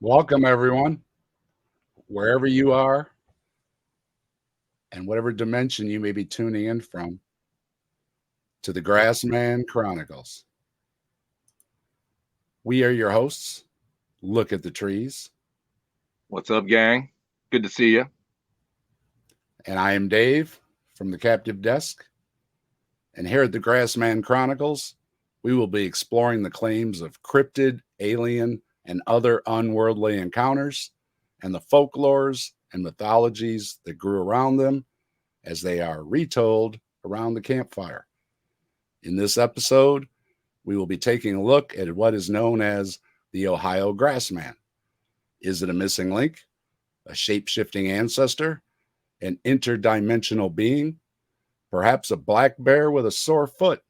Welcome, everyone, wherever you are and whatever dimension you may be tuning in from, to the Grassman Chronicles. We are your hosts. Look at the trees. What's up, gang? Good to see you. And I am Dave from the Captive Desk. And here at the Grassman Chronicles, we will be exploring the claims of cryptid, alien, and other unworldly encounters, and the folklores and mythologies that grew around them as they are retold around the campfire. In this episode, we will be taking a look at what is known as the Ohio Grassman. Is it a missing link, a shape-shifting ancestor, an interdimensional being, perhaps a black bear with a sore foot?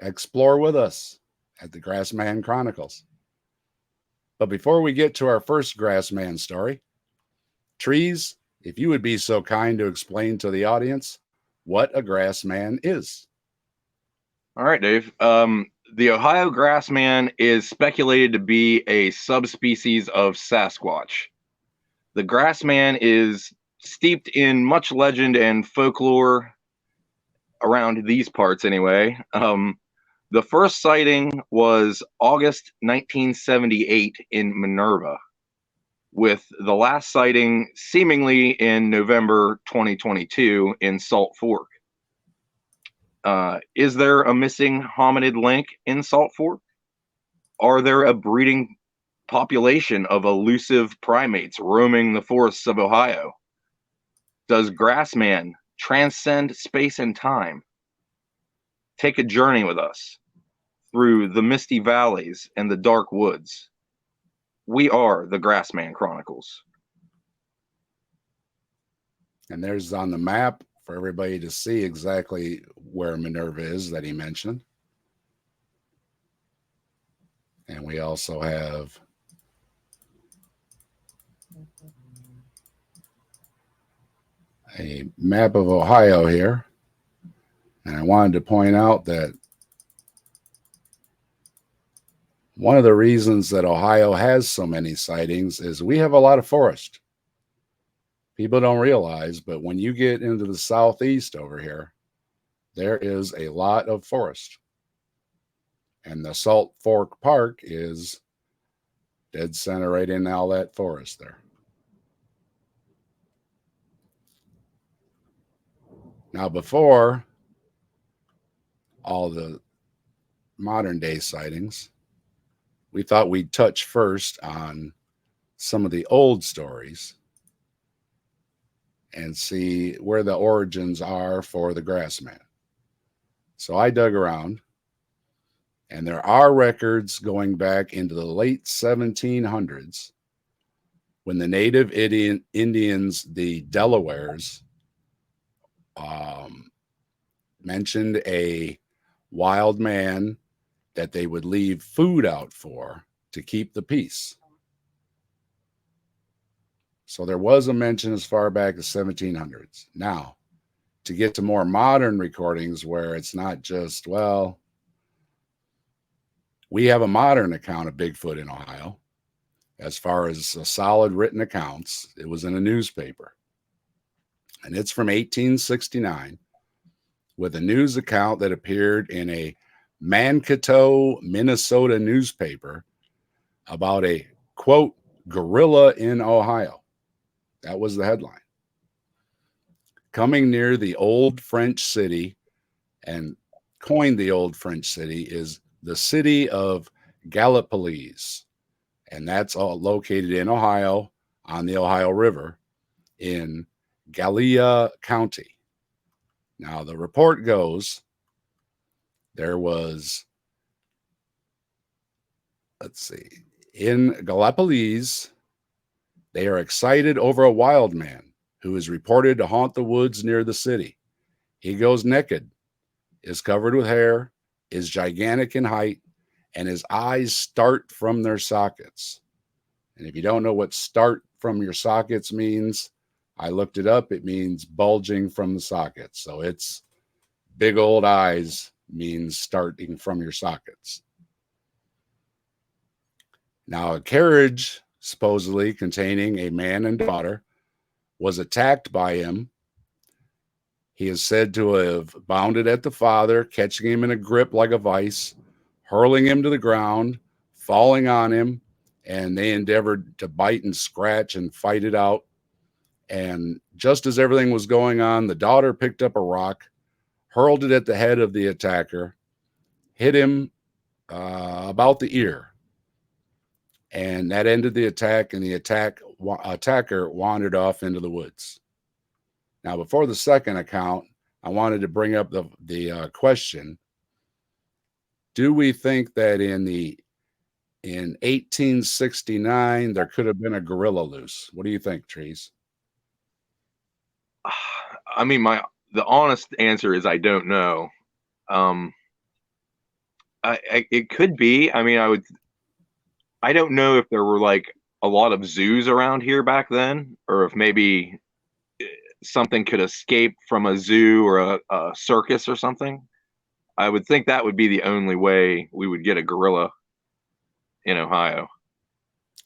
Explore with us at the Grassman Chronicles. But before we get to our first Grassman story, Trees, if you would be so kind to explain to the audience what a Grassman is. All right, Dave. The Ohio Grassman is speculated to be a subspecies of Sasquatch. The Grassman is steeped in much legend and folklore around these parts, anyway. The first sighting was August 1978 in Minerva, with the last sighting seemingly in November 2022 in Salt Fork. Is there a missing hominid link in Salt Fork? Are there a breeding population of elusive primates roaming the forests of Ohio? Does Grassman transcend space and time? Take a journey with us through the misty valleys and the dark woods. We are the Grassman Chronicles. And there's on the map for everybody to see exactly where Minerva is that he mentioned. And we also have a map of Ohio here. And I wanted to point out that one of the reasons that Ohio has so many sightings is we have a lot of forest. People don't realize, but when you get into the southeast over here, there is a lot of forest. And the Salt Fork Park is dead center right in all that forest there. Now, before all the modern day sightings, we thought we'd touch first on some of the old stories and see where the origins are for the Grassman. So I dug around, and there are records going back into the late 1700s when the native Indians, the Delawares, mentioned a wild man that they would leave food out for to keep the peace. So there was a mention as far back as 1700s. Now, to get to more modern recordings where it's not just, well, we have a modern account of Bigfoot in Ohio. As far as a solid written accounts, it was in a newspaper. And it's from 1869 with a news account that appeared in a Mankato, Minnesota newspaper about a, quote, gorilla in Ohio. That was the headline. Coming near the old French city, and coined the old French city, is the city of Gallipolis. And that's all located in Ohio on the Ohio River in Gallia County. Now, the report goes, there was, in Gallipolis, they are excited over a wild man who is reported to haunt the woods near the city. He goes naked, is covered with hair, is gigantic in height, and his eyes start from their sockets. And if you don't know what start from your sockets means, I looked it up. It means bulging from the sockets. So it's big old eyes means starting from your sockets. Now, a carriage supposedly containing a man and daughter was attacked by him. He is said to have bounded at the father, catching him in a grip like a vice, hurling him to the ground, falling on him, and they endeavored to bite and scratch and fight it out. And just as everything was going on, the daughter picked up a rock, hurled it at the head of the attacker, hit him about the ear, and that ended the attack. And the attacker wandered off into the woods. Now, before the second account, I wanted to bring up the question: do we think that in 1869 there could have been a gorilla loose? What do you think, Trees? I mean, the honest answer is I don't know. It could be. I mean, I don't know if there were like a lot of zoos around here back then, or if maybe something could escape from a zoo or a circus or something. I would think that would be the only way we would get a gorilla in Ohio.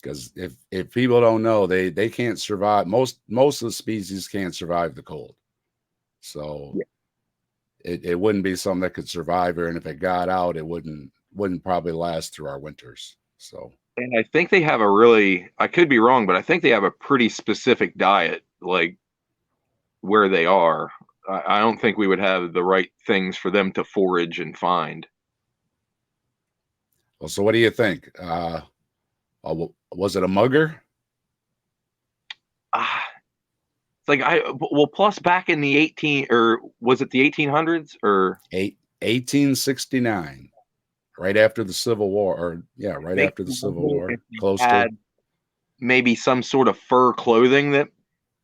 Because if people don't know, they can't survive. Most of the species can't survive the cold. So yeah. It wouldn't be something that could survive here. And if it got out, it wouldn't probably last through our winters. So, and I think they have I could be wrong, but I think they have a pretty specific diet, like where they are. I don't think we would have the right things for them to forage and find. Well, so what do you think? Was it a mugger? It's like plus back in the 1800s or 1869, right after the Civil War, or right after the Civil War, close to maybe some sort of fur clothing that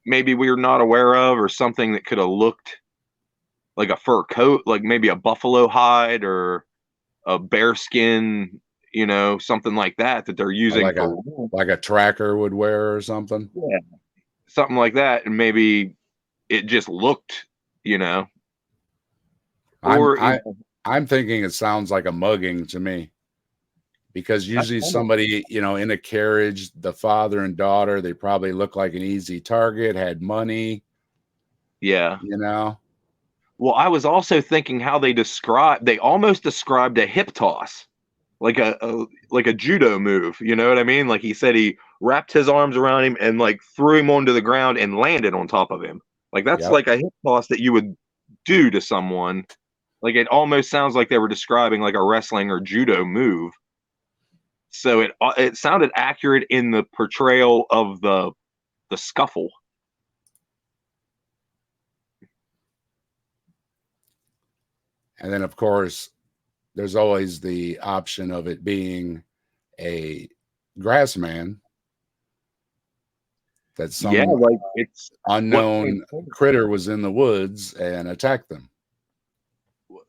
maybe we're not aware of, or something that could have looked like a fur coat, like maybe a buffalo hide or a bear skin, something like that they're using like a tracker would wear or something. Yeah, something like that, and maybe it just looked, I'm thinking it sounds like a mugging to me, because usually somebody, in a carriage, the father and daughter, they probably look like an easy target, had money. Yeah. Well, I was also thinking how they almost described a hip toss, like a judo move. You know what I mean? Like he said, he wrapped his arms around him and like threw him onto the ground and landed on top of him. Like that's like a hip toss that you would do to someone. Like it almost sounds like they were describing like a wrestling or judo move. So it sounded accurate in the portrayal of the scuffle. And then, of course, there's always the option of it being a grassman, that some like it's unknown critter was in the woods and attacked them.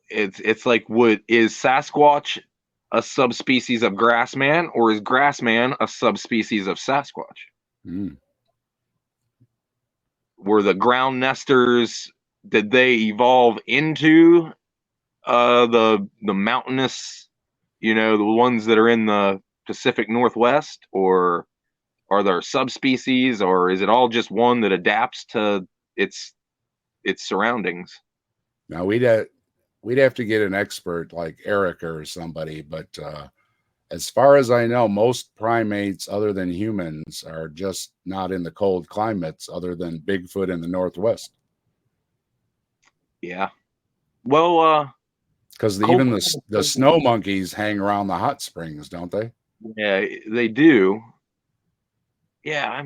It's like, is Sasquatch a subspecies of Grassman, or is Grassman a subspecies of Sasquatch? Were the ground nesters, did they evolve into the mountainous, the ones that are in the Pacific Northwest, or are there subspecies, or is it all just one that adapts to its surroundings? Now we'd have to get an expert like Erica or somebody, but as far as I know, most primates other than humans are just not in the cold climates, other than Bigfoot in the Northwest. Yeah. Well, because even the snow monkeys hang around the hot springs, don't they? Yeah, they do. Yeah,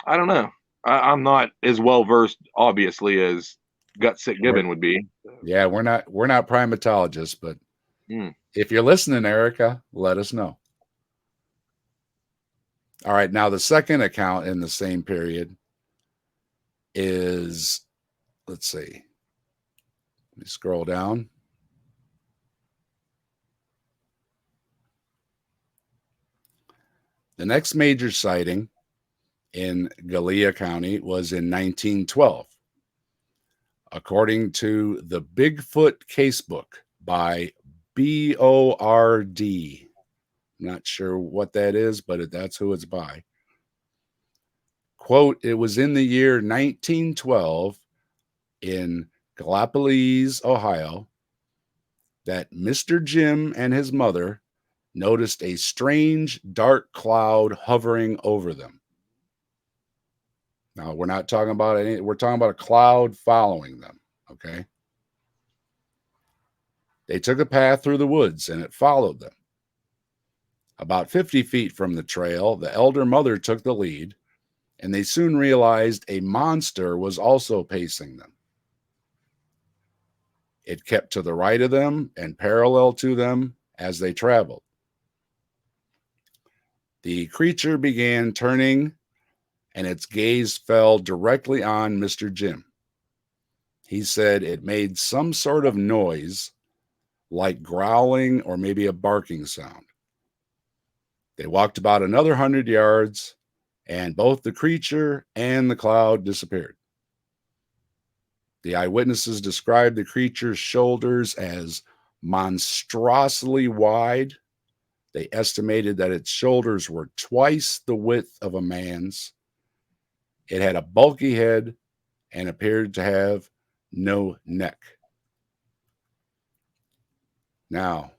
I don't know. I'm not as well versed, obviously, as Gutsick Gibbon would be. Yeah, we're not primatologists, but if you're listening, Erica, let us know. All right, now the second account in the same period is, let's see, let me scroll down. The next major sighting in Gallia County was in 1912. According to the Bigfoot Casebook by BORD, Not sure what that is, but that's who it's by. Quote, it was in the year 1912 in Gallipolis, Ohio, that Mr. Jim and his mother noticed a strange dark cloud hovering over them. Now, we're not talking about any, we're talking about a cloud following them, okay? They took a path through the woods and it followed them. About 50 feet from the trail, the elder mother took the lead, and they soon realized a monster was also pacing them. It kept to the right of them and parallel to them as they traveled. The creature began turning, and its gaze fell directly on Mr. Jim. He said it made some sort of noise, like growling or maybe a barking sound. They walked about another 100 yards, and both the creature and the cloud disappeared. The eyewitnesses described the creature's shoulders as monstrously wide. They estimated that its shoulders were twice the width of a man's. It had a bulky head and appeared to have no neck. Now,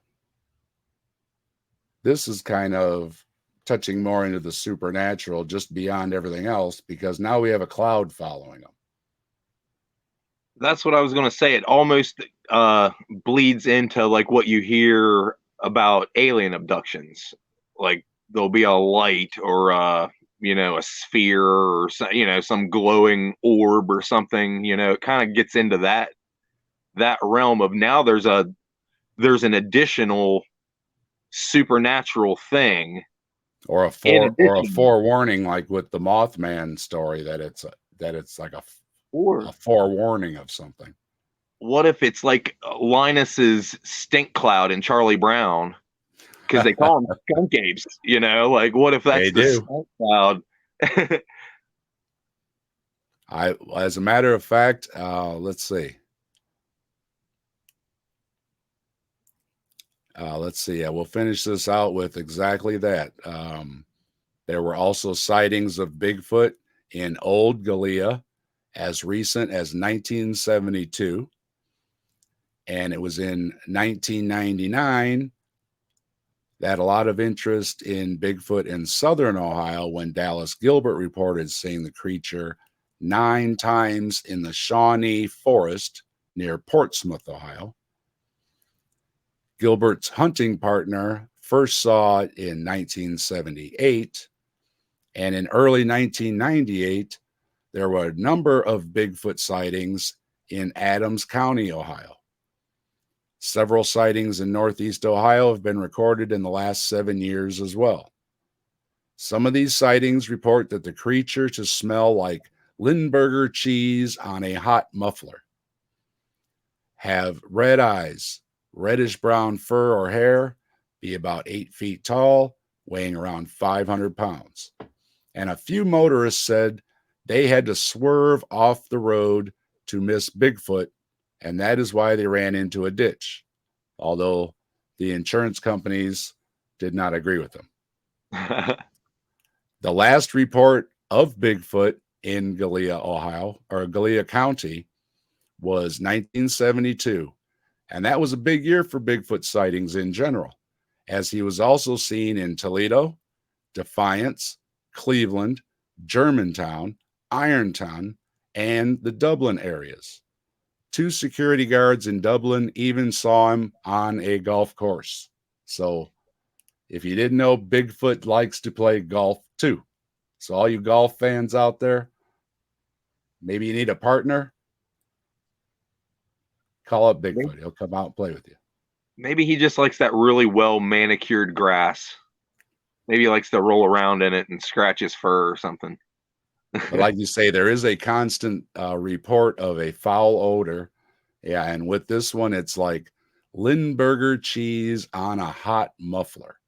this is kind of touching more into the supernatural, just beyond everything else, because now we have a cloud following them. That's what I was going to say. It almost bleeds into like what you hear about alien abductions. Like there'll be a light or a sphere or some glowing orb or something. It kind of gets into that realm of now there's an additional supernatural thing, or a forewarning, like with the Mothman story, that it's like a forewarning of something. What if it's like Linus's stink cloud in Charlie Brown, because they call them skunk apes? Like what if that's skunk cloud? As a matter of fact, let's see. Yeah, we'll finish this out with exactly that. There were also sightings of Bigfoot in Old Gallia as recent as 1972. And it was in 1999 that a lot of interest in Bigfoot in southern Ohio when Dallas Gilbert reported seeing the creature 9 times in the Shawnee Forest near Portsmouth, Ohio. Gilbert's hunting partner first saw it in 1978, and in early 1998, there were a number of Bigfoot sightings in Adams County, Ohio. Several sightings in Northeast Ohio have been recorded in the last 7 years as well. Some of these sightings report that the creature to smell like Limburger cheese on a hot muffler, have red eyes, reddish brown fur or hair, be about 8 feet tall, weighing around 500 pounds. And a few motorists said they had to swerve off the road to miss Bigfoot, and that is why they ran into a ditch, although the insurance companies did not agree with them. The last report of Bigfoot in Gallia, Ohio, or Gallia County, was 1972. And that was a big year for Bigfoot sightings in general, as he was also seen in Toledo, Defiance, Cleveland, Germantown, Ironton, and the Dublin areas. 2 security guards in Dublin even saw him on a golf course. So if you didn't know, Bigfoot likes to play golf too. So all you golf fans out there, maybe you need a partner, call up Bigfoot. He'll come out and play with you. Maybe he just likes that really well manicured grass. Maybe he likes to roll around in it and scratch his fur or something. But like you say, there is a constant report of a foul odor. Yeah, and with this one, it's like Limburger cheese on a hot muffler.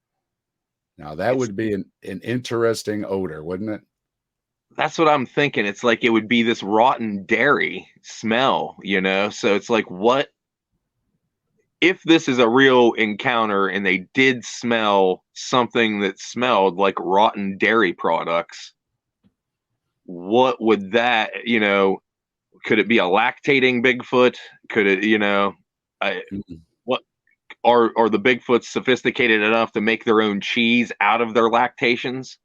Now, that would be an interesting odor, wouldn't it? That's what I'm thinking. It's like it would be this rotten dairy smell, So it's like, what if this is a real encounter and they did smell something that smelled like rotten dairy products, what would that, could it be a lactating Bigfoot? Could it, Mhm. what are the Bigfoots sophisticated enough to make their own cheese out of their lactations?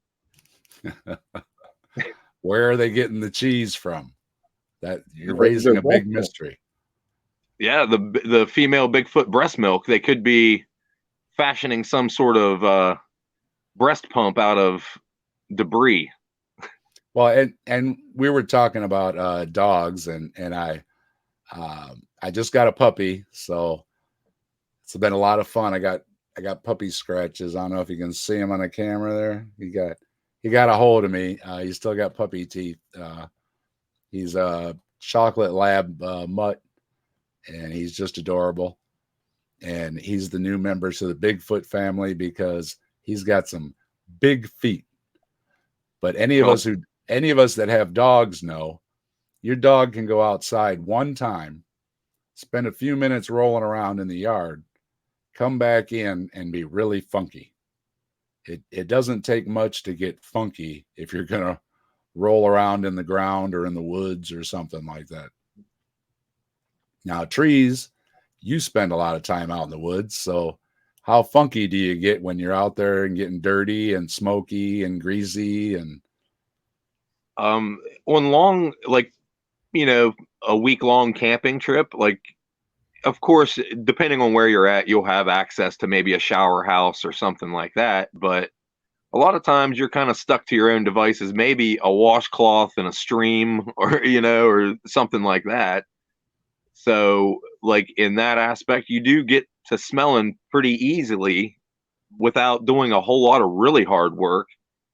Where are they getting the cheese from? That you're Their raising a breast big milk. mystery. Yeah, the female Bigfoot breast milk. They could be fashioning some sort of breast pump out of debris. Well, and we were talking about dogs, and I just got a puppy, so it's been a lot of fun. I got puppy scratches. I don't know if you can see him on the camera there. He got a hold of me. He's still got puppy teeth. He's a chocolate lab mutt, and he's just adorable. And he's the new member to the Bigfoot family because he's got some big feet. But Oh, any of us that have dogs know your dog can go outside one time, spend a few minutes rolling around in the yard, come back in and be really funky. It doesn't take much to get funky if you're gonna roll around in the ground or in the woods or something like that. Now, trees, you spend a lot of time out in the woods, so how funky do you get when you're out there and getting dirty and smoky and greasy and on long, like, a week-long camping trip, like, of course, depending on where you're at, you'll have access to maybe a shower house or something like that. But a lot of times you're kind of stuck to your own devices, maybe a washcloth and a stream or, or something like that. So, like, in that aspect, you do get to smelling pretty easily without doing a whole lot of really hard work.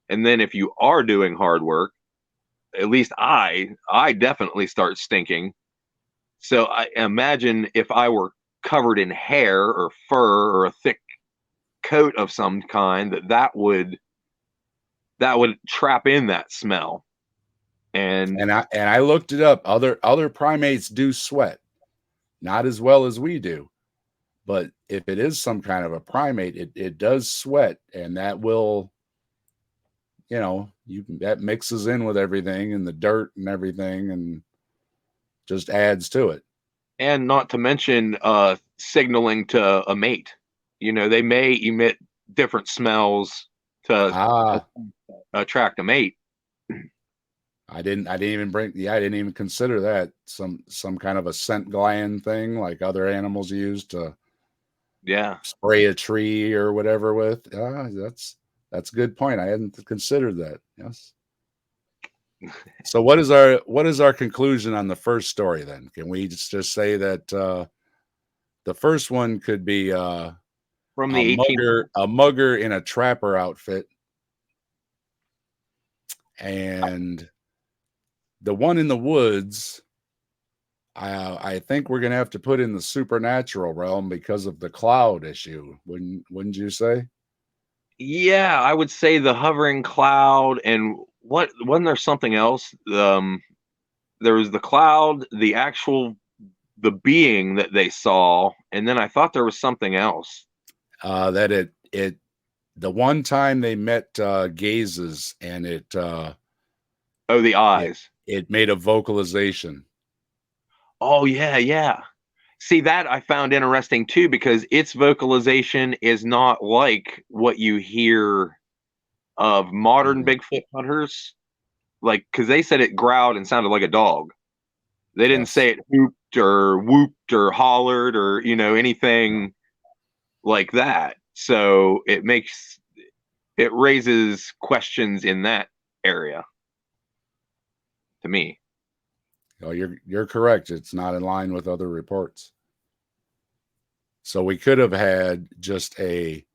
And then if you are doing hard work, at least I definitely start stinking. So I imagine if I were covered in hair or fur or a thick coat of some kind, that would trap in that smell. And and I looked it up. Other primates do sweat, not as well as we do. But if it is some kind of a primate, it does sweat, and that will, that mixes in with everything and the dirt and everything and just adds to it. not to mention signaling to a mate. They may emit different smells to Ah, attract a mate. I didn't even I didn't even consider that some kind of a scent gland thing like other animals use to Yeah. spray a tree or whatever with. That's a good point. I hadn't considered that. Yes. So what is our conclusion on the first story then? Can we just say that the first one could be From a the 18. mugger in a trapper outfit, and the one in the woods, I think we're gonna have to put in the supernatural realm because of the cloud issue. Wouldn't you say? Yeah, I would say the hovering cloud, and what wasn't there something else? There was the cloud, the being that they saw, and then I thought there was something else. That it the one time they met gazes and Oh, the it eyes. it made a vocalization. Oh yeah, yeah. See, that I found interesting too because its vocalization is not like what you hear of modern Mhm. Bigfoot hunters. Like, because they said it growled and sounded like a dog. They didn't Yes. say it hooped or whooped or hollered or anything like that. So it raises questions in that area to me. Oh, you're correct. It's not in line with other reports. So we could have had just a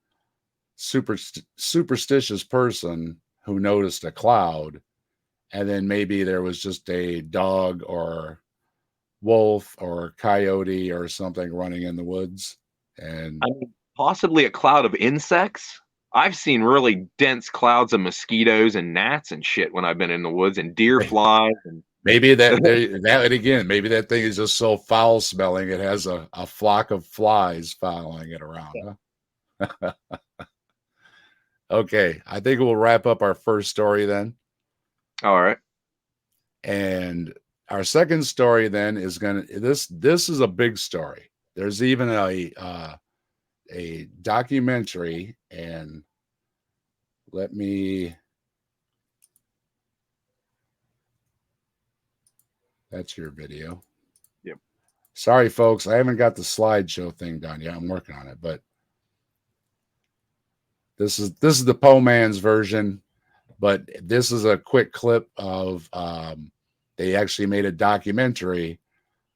superstitious person who noticed a cloud, and then maybe there was just a dog or wolf or coyote or something running in the woods. I And mean, possibly a cloud of insects. I've seen really dense clouds of mosquitoes and gnats and shit when I've been in the woods and deer flies. Maybe maybe that thing is just so foul smelling it has a flock of flies following it around, huh? Okay, I think we'll wrap up our first story then. All right. And our second story then is this is a big story. There's even a documentary, and let me that's your video. Yep. Sorry folks, I haven't got the slideshow thing done yet. I'm working on it, but this is the Po Man's version, but this is a quick clip of they actually made a documentary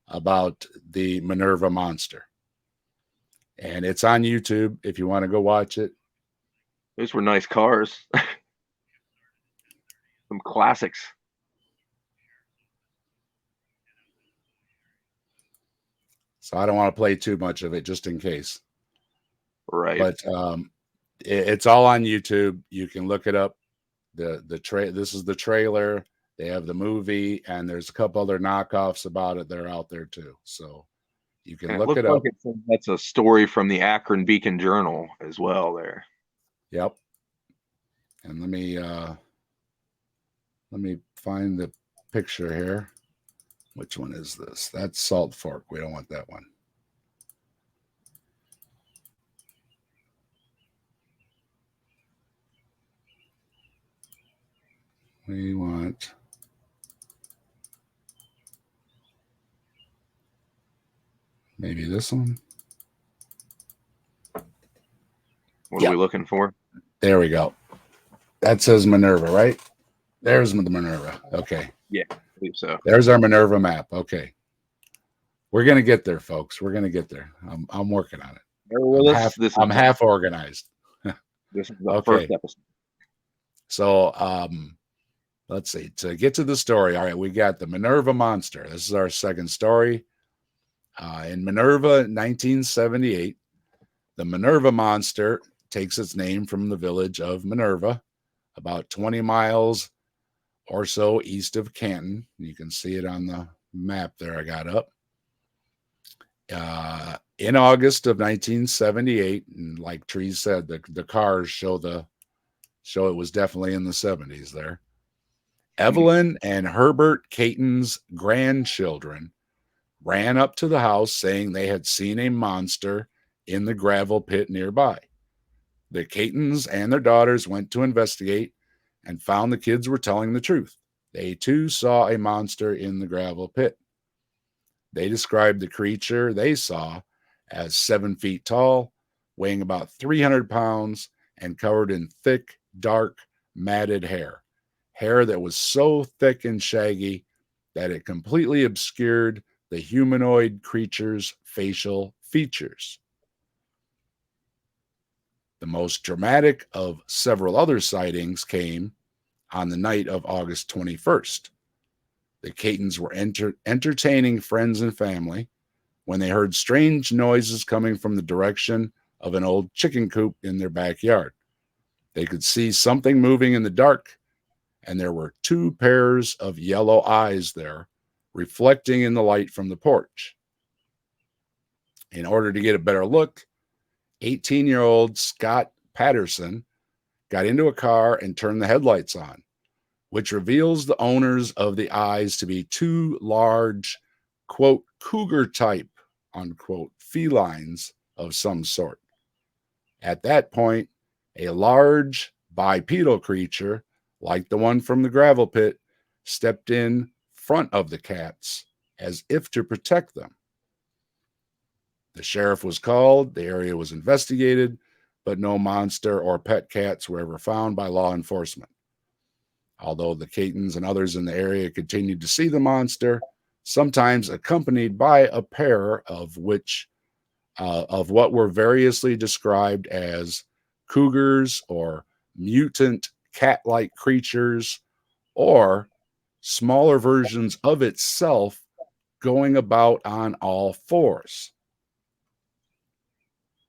about the Minerva monster. And it's on YouTube if you want to go watch it. Those were nice cars. Some classics. So I don't want to play too much of it just in case. Right. But it's all on YouTube. You can look it up. This is the trailer. They have the movie, and there's a couple other knockoffs about it that are out there too. So you can look it up. That's a story from the Akron Beacon Journal as well there. Yep. And let me find the picture here. Which one is this? That's Salt Fork. We don't want that one. We want maybe this one. What are we looking for? There we go. That says Minerva, right? There's the Minerva. Okay. Yeah, I believe so. There's our Minerva map. Okay. We're gonna get there, folks. We're gonna get there. I'm working on it. I'm half organized. This is the first episode. So let's see. To get to the story, all right, we got the Minerva monster. This is our second story. In Minerva, 1978, the Minerva monster takes its name from the village of Minerva, about 20 miles or so east of Canton. You can see it on the map there I got up. In August of 1978, and like Trees said, the cars show it was definitely in the 70s there. Evelyn and Herbert Caton's grandchildren ran up to the house saying they had seen a monster in the gravel pit nearby. The Catons and their daughters went to investigate and found the kids were telling the truth. They too saw a monster in the gravel pit. They described the creature they saw as 7 feet tall, weighing about 300 pounds, and covered in thick, dark, matted hair. Hair that was so thick and shaggy that it completely obscured the humanoid creature's facial features. The most dramatic of several other sightings came on the night of August 21st. The Catons were entertaining friends and family when they heard strange noises coming from the direction of an old chicken coop in their backyard. They could see something moving in the dark, and there were 2 pairs of yellow eyes there, reflecting in the light from the porch. In order to get a better look, 18-year-old Scott Patterson got into a car and turned the headlights on, which reveals the owners of the eyes to be 2 large, quote, cougar type, unquote, felines of some sort. At that point, a large bipedal creature, like the one from the gravel pit, stepped in front of the cats as if to protect them. The sheriff was called, the area was investigated, but no monster or pet cats were ever found by law enforcement. Although the Catons and others in the area continued to see the monster, sometimes accompanied by a pair of what were variously described as cougars or mutant cat-like creatures, or smaller versions of itself going about on all fours.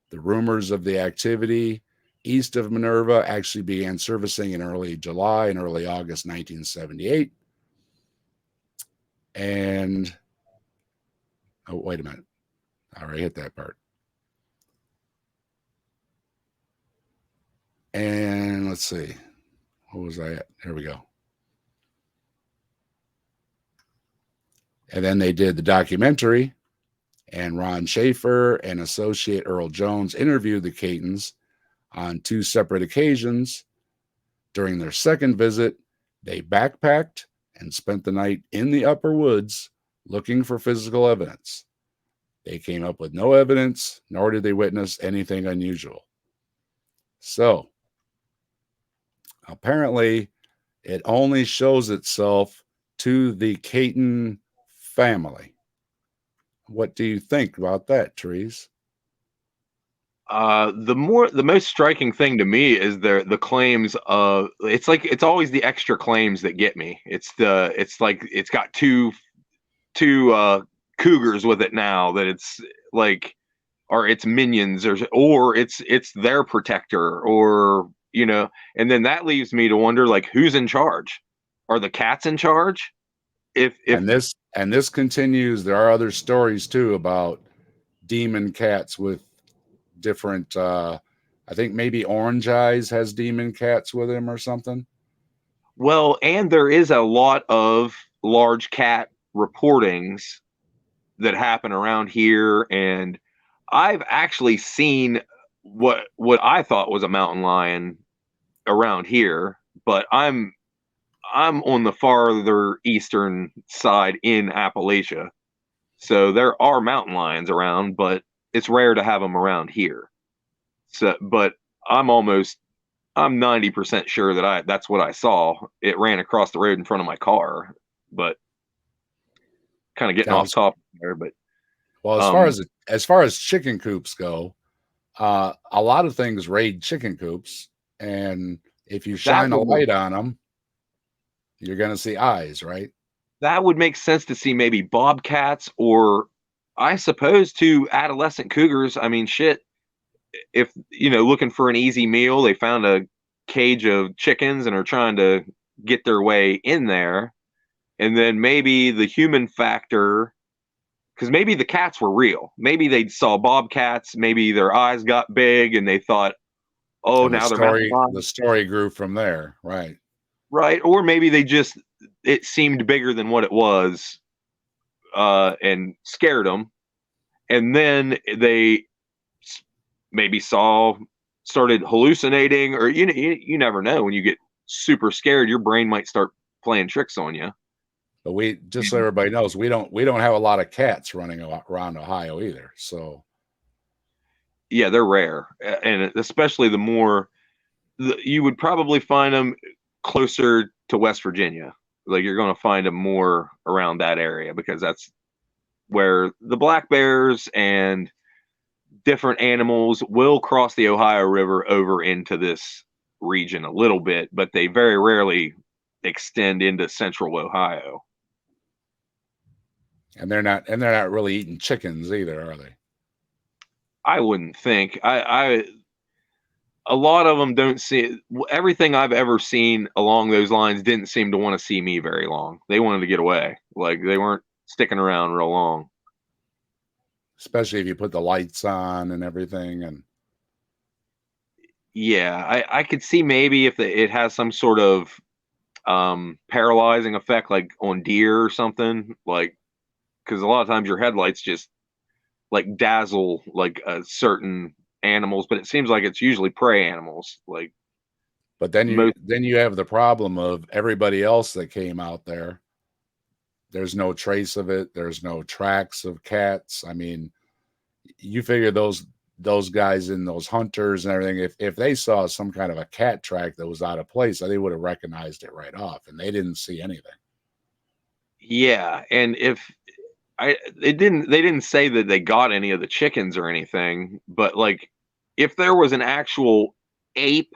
The rumors of the activity east of Minerva actually began surfacing in early July and early August 1978. And oh, wait a minute. I already hit that part. And let's see. What was I at? Here we go. And then they did the documentary, and Ron Schaefer and associate Earl Jones interviewed the Catons on 2 separate occasions. During their second visit, they backpacked and spent the night in the upper woods looking for physical evidence. They came up with no evidence, nor did they witness anything unusual. So, apparently, it only shows itself to the Caton family. What do you think about that, Trees? The most striking thing to me is the claims of, it's always the extra claims that get me. It's like it's got two cougars with it now, that it's like, or it's minions, or it's their protector, or and then that leaves me to wonder, like, who's in charge? Are the cats in charge? If And this continues. There are other stories too about demon cats with different I think maybe Orange Eyes has demon cats with him or something. Well, and there is a lot of large cat reportings that happen around here, and I've actually seen what I thought was a mountain lion around here, but I'm on the farther eastern side in Appalachia. So there are mountain lions around, but it's rare to have them around here. So, but I'm 90% sure that that's what I saw. It ran across the road in front of my car, but kind of getting off topic there. But well, as far as chicken coops go, a lot of things raid chicken coops, and if you shine a light on them, you're going to see eyes, right? That would make sense to see maybe bobcats, or I suppose to adolescent cougars. I mean, shit, if looking for an easy meal, they found a cage of chickens and are trying to get their way in there, and then maybe the human factor, because maybe the cats were real. Maybe they saw bobcats, maybe their eyes got big and they thought, oh, and now the story grew from there, right? Right. Or maybe it seemed bigger than what it was, and scared them, and then they maybe started hallucinating, or you never know. When you get super scared, your brain might start playing tricks on you. But just so everybody knows, we don't have a lot of cats running around Ohio either. So yeah, they're rare, and especially you would probably find them closer to West Virginia. Like, you're going to find them more around that area, because that's where the black bears and different animals will cross the Ohio River over into this region a little bit, but they very rarely extend into central Ohio. And they're not really eating chickens either, are they? I wouldn't think. A lot of them don't see everything I've ever seen along those lines. Didn't seem to want to see me very long. They wanted to get away. Like, they weren't sticking around real long. Especially if you put the lights on and everything. And yeah, I could see maybe if it has some sort of paralyzing effect, like on deer or something, like, because a lot of times your headlights just like dazzle like certain animals, but it seems like it's usually prey animals. Like, but then you have the problem of everybody else that came out there. There's no trace of it. There's no tracks of cats. I mean, you figure those guys and those hunters and everything, if they saw some kind of a cat track that was out of place, they would have recognized it right off, and they didn't see anything. Yeah, and they didn't say that they got any of the chickens or anything, but like, if there was an actual ape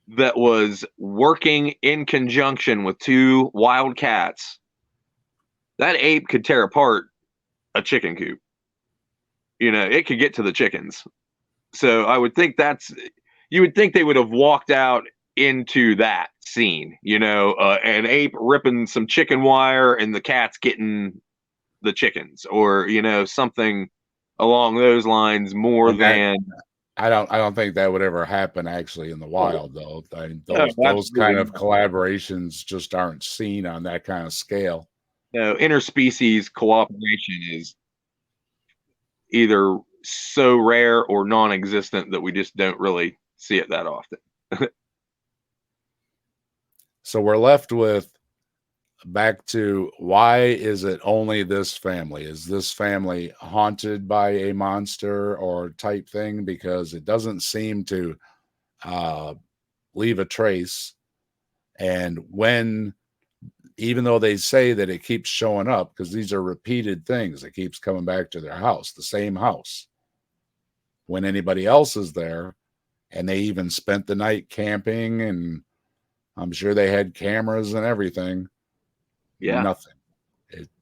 that was working in conjunction with 2 wild cats, that ape could tear apart a chicken coop. It could get to the chickens. So I would think you would think they would have walked out into that scene, an ape ripping some chicken wire and the cat's getting the chickens, or something along those lines, more And that than I don't think that would ever happen actually in the oh, wild though. no, Those kind absolutely of not. collaborations just aren't seen on that kind of scale. No, interspecies cooperation is either so rare or non-existent that we just don't really see it that often. So we're left with back to why is it only this family? Is this family haunted by a monster or type thing? Because it doesn't seem to uh, leave a trace. And when, even though they say that it keeps showing up, because these are repeated things, it keeps coming back to their house, the same house. When anybody else is there, and they even spent the night camping, and I'm sure they had cameras and everything. Yeah. Nothing.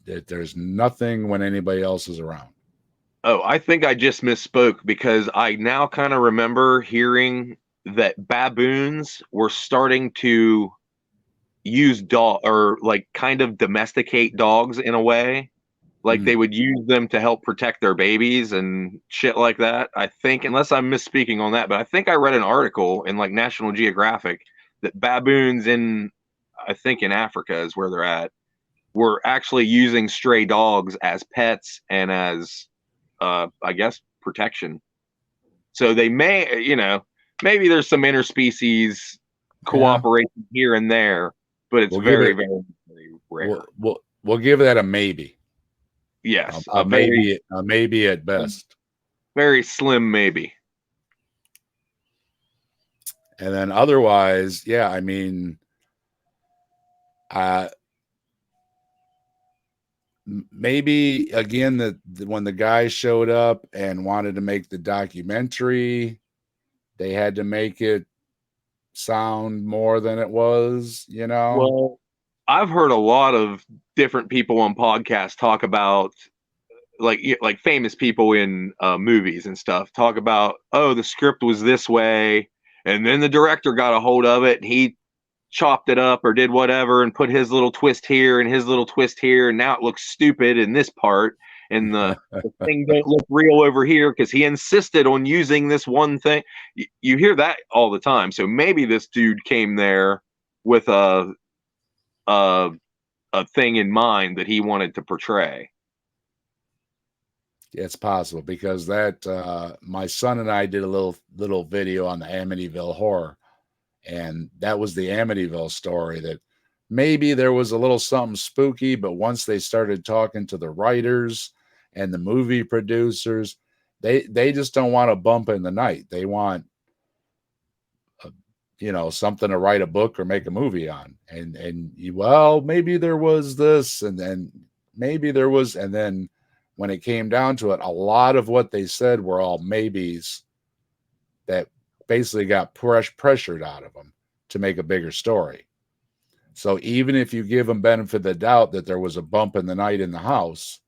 There's nothing when anybody else is around. Oh, I think I just misspoke because I now kind of remember hearing that baboons were starting to use dog, or like kind of domesticate dogs in a way. Like they Mm. would use them to help protect their babies and shit like that. I think, unless I'm misspeaking on that, but I think I read an article in like National Geographic that baboons I think in Africa is where they're at, were actually using stray dogs as pets and as, I guess, protection. So they may, maybe there's some interspecies Yeah, cooperation here and there, but it's we'll give very, it. very, very rare. We'll give that a maybe. Yes, A a very, maybe. A maybe at best. very slim maybe. And then otherwise, yeah. I mean, uh, maybe again that when the guy showed up and wanted to make the documentary, they had to make it sound more than it was. Well, I've heard a lot of different people on podcasts talk about, like famous people in movies and stuff, talk about, oh, the script was this way, and then the director got a hold of it and he chopped it up or did whatever and put his little twist here and his little twist here, and now it looks stupid in this part, and the thing don't look real over here because he insisted on using this one thing. You hear that all the time. So maybe this dude came there with a a thing in mind that he wanted to portray. It's possible because that my son and I did a little video on the Amityville horror, and that was the Amityville story. That maybe there was a little something spooky, but once they started talking to the writers and the movie producers, they just don't want a bump in the night. They want something to write a book or make a movie on, and well, maybe there was this, and then maybe there was, and then when it came down to it, a lot of what they said were all maybes that basically got pressured out of them to make a bigger story. So even if you give them benefit of the doubt that there was a bump in the night in the house,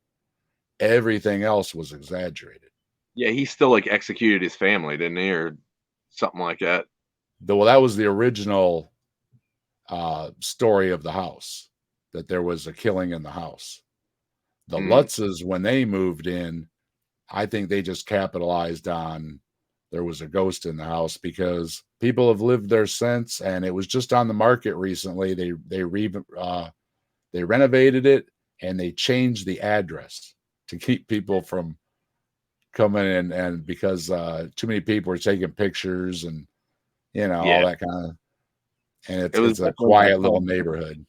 everything else was exaggerated. Yeah, he still like executed his family, didn't he, or something like that? Though that was the original story of the house, that there was a killing in the house. The Mm. Lutzes, when they moved in, I think they just capitalized on there was a ghost in the house because people have lived there since, and it was just on the market recently. They renovated it and they changed the address to keep people from coming in, and because too many people were taking pictures and all Yeah, that kind of, and it was it's a definitely an quiet little iconic. neighborhood.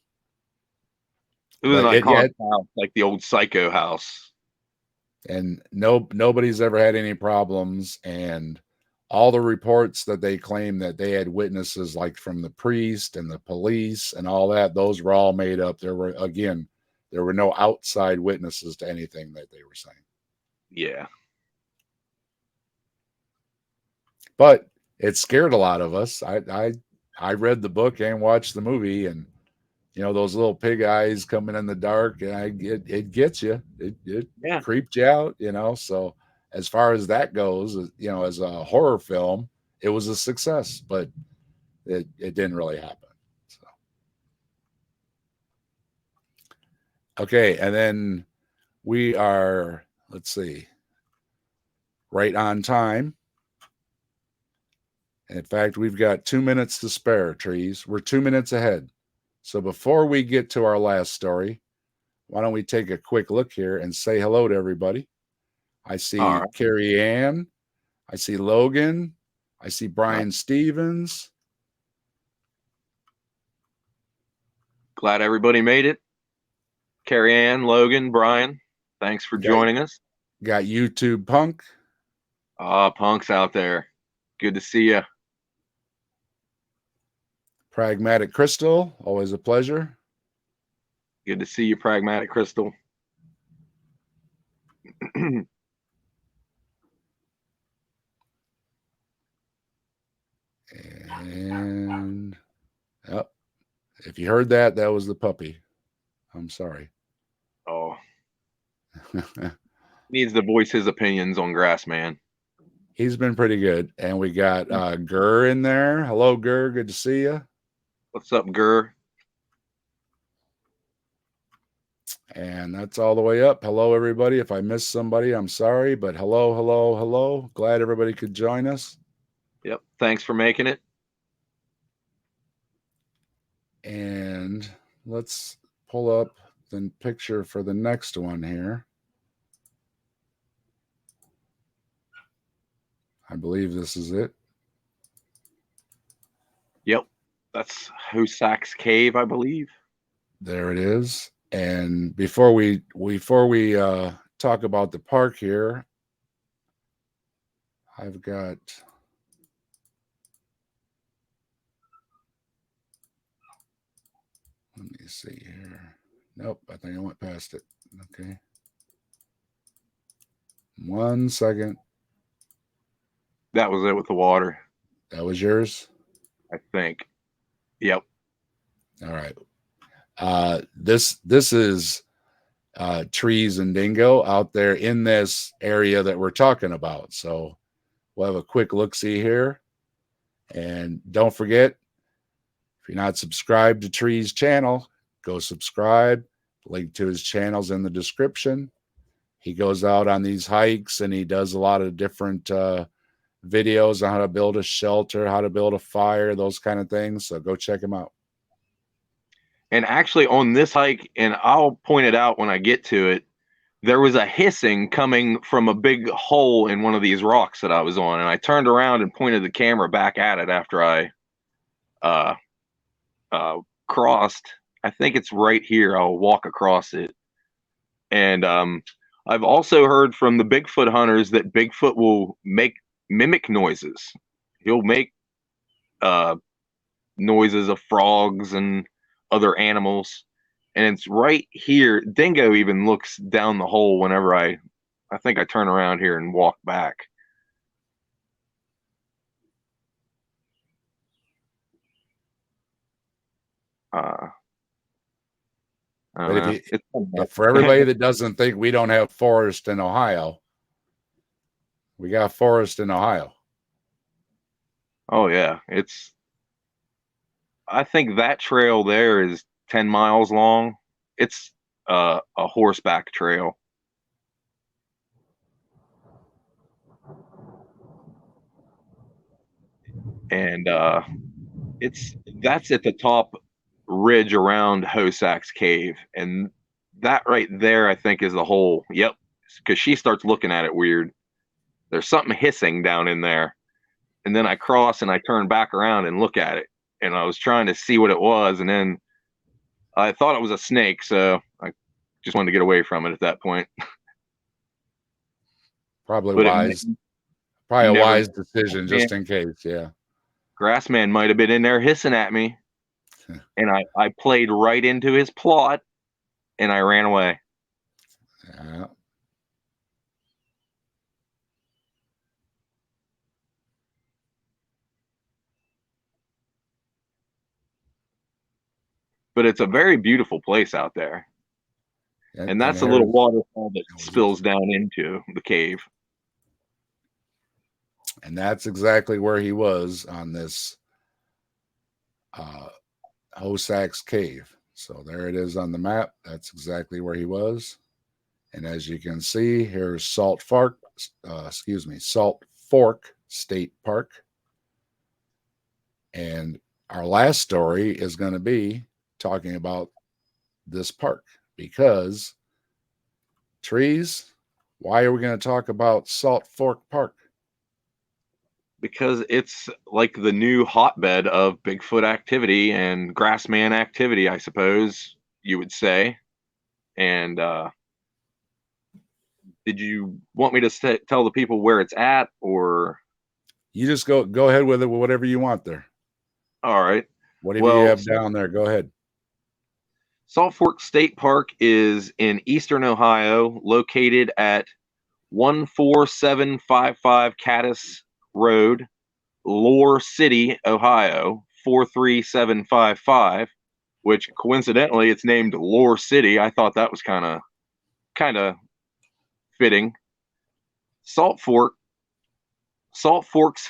It was an But it iconic yet house, like the old Psycho house. and nobody's ever had any problems, and all the reports that they claim that they had witnesses like from the priest and the police and all that, those were all made up. There were no outside witnesses to anything that they were saying. Yeah, But it scared a lot of us. I read the book and watched the movie, and those little pig eyes coming in the dark, and it gets you. It yeah. creeped you out. So as far as that goes, as a horror film, it was a success. But it didn't really happen. So, okay, and then we are, let's see, right on time. In fact, we've got 2 minutes to spare, Trees. We're 2 minutes ahead. So before we get to our last story, why don't we take a quick look here and say hello to everybody? I see Carrie Ann. I see Logan. I see Brian Stevens. Glad everybody made it. Carrie Ann, Logan, Brian, thanks for joining us. Got YouTube Punk. Punk's out there. Good to see you. Pragmatic Crystal, always a pleasure. Good to see you, Pragmatic Crystal. And oh, if you heard that, that was the puppy. I'm sorry. Oh. Needs to voice his opinions on Grassman. He's been pretty good. And we got Gurr in there. Hello, Gurr. Good to see you. What's up, Gurr? And that's all the way up. Hello, everybody. If I missed somebody, I'm sorry. But hello, hello, hello. Glad everybody could join us. Yep. Thanks for making it. And let's pull up the picture for the next one here. I believe this is it. Yep. That's Hosak's Cave, I believe. There it is. And before we talk about the park here, I've got let me see here. Nope, I think I went past it. Okay. 1 second. That was it with the water. That was yours? I think. Yep. All right. This is Trees and Dingo out there in this area that we're talking about. So we'll have a quick look-see here. And don't forget, if you're not subscribed to Trees' channel, go subscribe. Link to his channel's in the description. He goes out on these hikes and he does a lot of different videos on how to build a shelter, how to build a fire, those kind of things. So go check him out. And actually on this hike, and I'll point it out when I get to it, there was a hissing coming from a big hole in one of these rocks that I was on. And I turned around and pointed the camera back at it after I crossed. I think it's right here. I'll walk across it. And I've also heard from the Bigfoot hunters that Bigfoot will mimic noises. He'll make noises of frogs and other animals, and it's right here. Dingo even looks down the hole whenever I think I turn around here and walk back. But if for everybody that doesn't think we don't have forest in Ohio, we got forest in Ohio. Oh yeah, I think that trail there is 10 miles long. It's a horseback trail. And that's at the top ridge around Hosak's Cave. And that right there, I think, is the hole. Yep. Because she starts looking at it weird. There's something hissing down in there. And then I cross and I turn back around and look at it. And I was trying to see what it was. And then I thought it was a snake. So I just wanted to get away from it at that point. Probably wise. Probably a wise decision just in case. Yeah. Grassman might have been in there hissing at me. And I played right into his plot and I ran away. Yeah. But it's a very beautiful place out there. And that's a little waterfall that spills down into the cave. And that's exactly where he was on this Hosak's cave. So there it is on the map. That's exactly where he was. And as you can see, here's Salt Fork State Park. And our last story is going to be talking about this park because trees. Why are we going to talk about Salt Fork Park? Because it's like the new hotbed of Bigfoot activity and Grassman activity, I suppose you would say. And did you want me to tell the people where it's at, or you just go ahead with it, whatever you want there? All right. Whatever you have down there, go ahead. Salt Fork State Park is in eastern Ohio, located at 14755 Caddis Road, Lore City, Ohio, 43755, which coincidentally it's named Lore City. I thought that was kind of fitting. Salt Fork's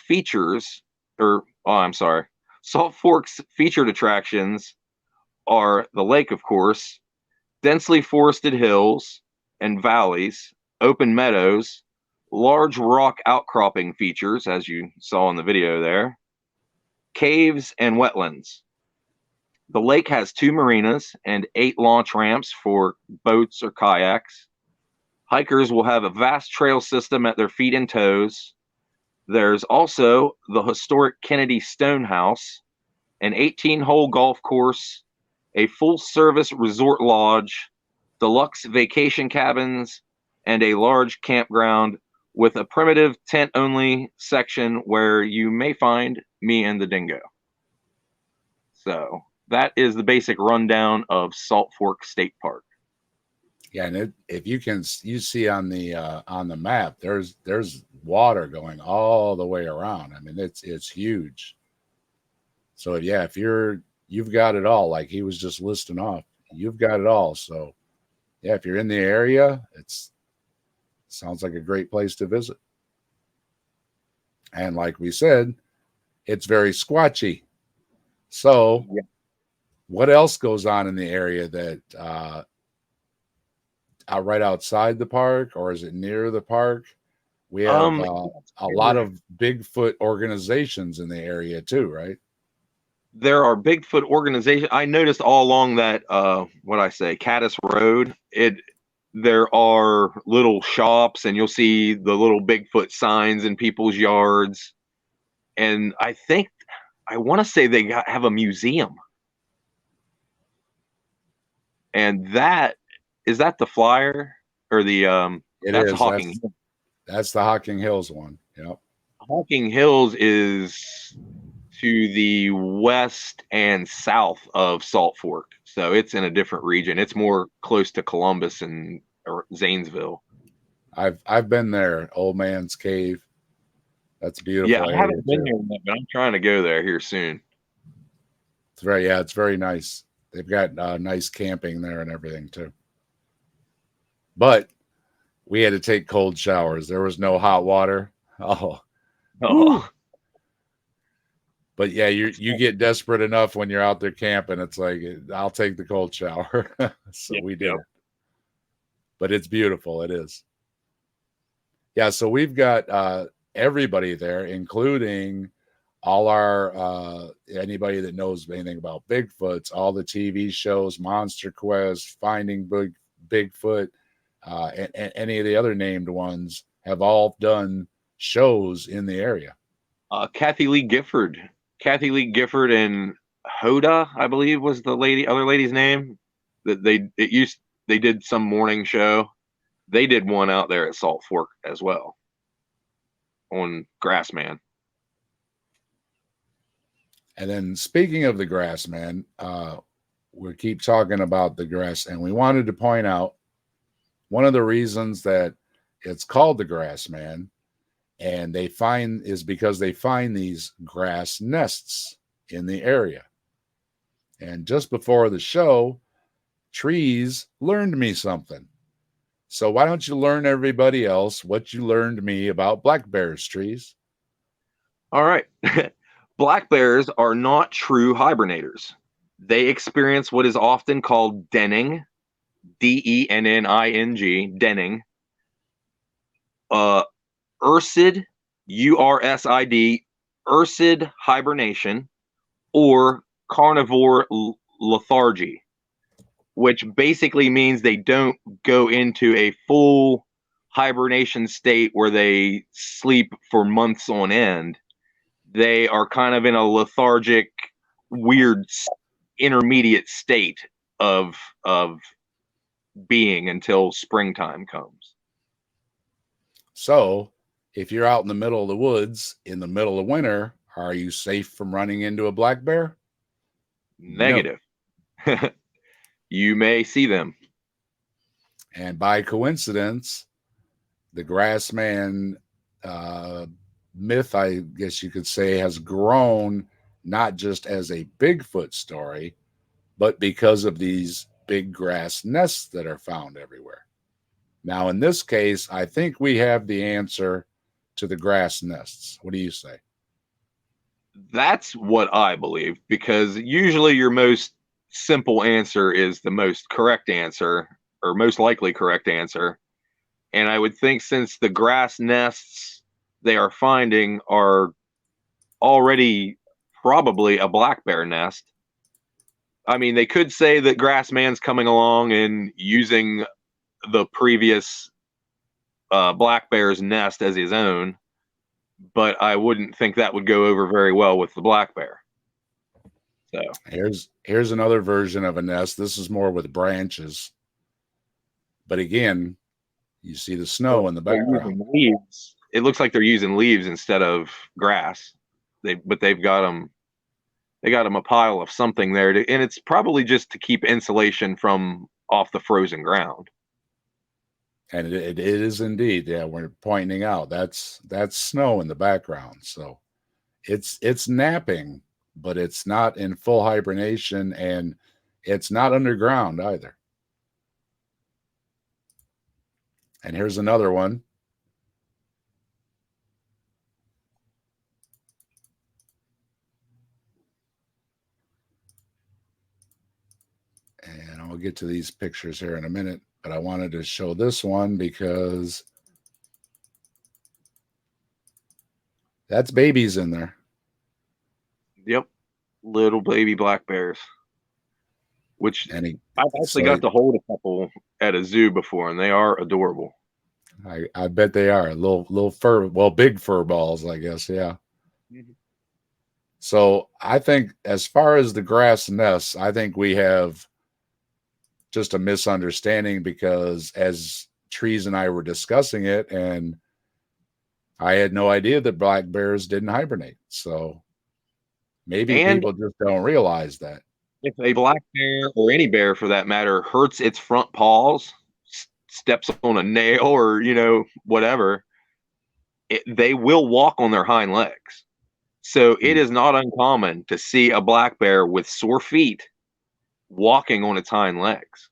features, Salt Fork's featured attractions are the lake, of course, densely forested hills and valleys, open meadows, large rock outcropping features, as you saw in the video there, caves, and wetlands. The lake has 2 marinas and 8 launch ramps for boats or kayaks. Hikers will have a vast trail system at their feet and toes. There's also the historic Kennedy Stonehouse, an 18-hole golf course, a full-service resort lodge, deluxe vacation cabins, and a large campground with a primitive tent-only section where you may find me and the dingo. So that is the basic rundown of Salt Fork State Park. Yeah, and if you see on the map, there's water going all the way around. I mean, it's huge. So yeah, if you've got it all, like he was just listing off, you've got it all. So yeah, if you're in the area, sounds like a great place to visit. And like we said, it's very squatchy. So yeah. What else goes on in the area that right outside the park, or is it near the park? We have a lot of Bigfoot organizations in the area too, right? There are Bigfoot organizations. I noticed all along that Caddis Road, there are little shops, and you'll see the little Bigfoot signs in people's yards. And I want to say they have a museum. And is that the flyer or the that's Hocking. That's the Hocking Hills one. Yep. Hocking Hills is to the west and south of Salt Fork, so it's in a different region. It's more close to Columbus and Zanesville. I've been there. Old Man's Cave. That's beautiful. Yeah, I haven't been there yet, but I'm trying to go there here soon. It's very nice. They've got nice camping there and everything too. But we had to take cold showers. There was no hot water. Oh. But yeah, you get desperate enough when you're out there camping. It's like, I'll take the cold shower. So we did. But it's beautiful. It is. Yeah, so we've got everybody there, including all our anybody that knows anything about Bigfoots, all the TV shows, Monster Quest, Finding Bigfoot, and any of the other named ones have all done shows in the area. Kathy Lee Gifford and Hoda, I believe, was the other lady's name. That they did some morning show. They did one out there at Salt Fork as well on Grassman. And then speaking of the Grassman, we keep talking about the grass, and we wanted to point out one of the reasons that it's called the Grassman, and is because they find these grass nests in the area. And just before the show, Trees learned me something. So why don't you learn everybody else what you learned me about black bears, Trees? All right. Black bears are not true hibernators. They experience what is often called denning, denning, denning, uh, ursid, ursid, ursid hibernation, or carnivore lethargy, which basically means they don't go into a full hibernation state where they sleep for months on end. They are kind of in a lethargic, weird, intermediate state of being until springtime comes. So, if you're out in the middle of the woods in the middle of winter, are you safe from running into a black bear? Negative. No. You may see them. And by coincidence, the Grassman myth, I guess you could say, has grown not just as a Bigfoot story, but because of these big grass nests that are found everywhere. Now, in this case, I think we have the answer to the grass nests. What do you say? That's what I believe, because usually your most simple answer is the most correct answer, or most likely correct answer. And I would think since the grass nests they are finding are already probably a black bear nest. I mean, they could say that Grassman's coming along and using the previous black bear's nest as his own, but I wouldn't think that would go over very well with the black bear. So here's another version of a nest. This is more with branches, but again, you see the snow in the background. Leaves. It looks like they're using leaves instead of grass. They've got them. They got them a pile of something there, and it's probably just to keep insulation from off the frozen ground. And it is indeed, yeah. We're pointing out that's snow in the background, so it's napping, but it's not in full hibernation, and it's not underground either. And here's another one. And I'll get to these pictures here in a minute, but I wanted to show this one because that's babies in there. Yep. Little baby black bears. Which I've actually got to hold a couple at a zoo before, and they are adorable. I bet they are. Little fur, well, big fur balls, I guess, yeah. Mm-hmm. So I think as far as the grass nests, I think we have just a misunderstanding, because as Trees and I were discussing it, and I had no idea that black bears didn't hibernate. So maybe people just don't realize that. If a black bear, or any bear for that matter, hurts its front paws, steps on a nail, or whatever, they will walk on their hind legs. So it is not uncommon to see a black bear with sore feet walking on its hind legs.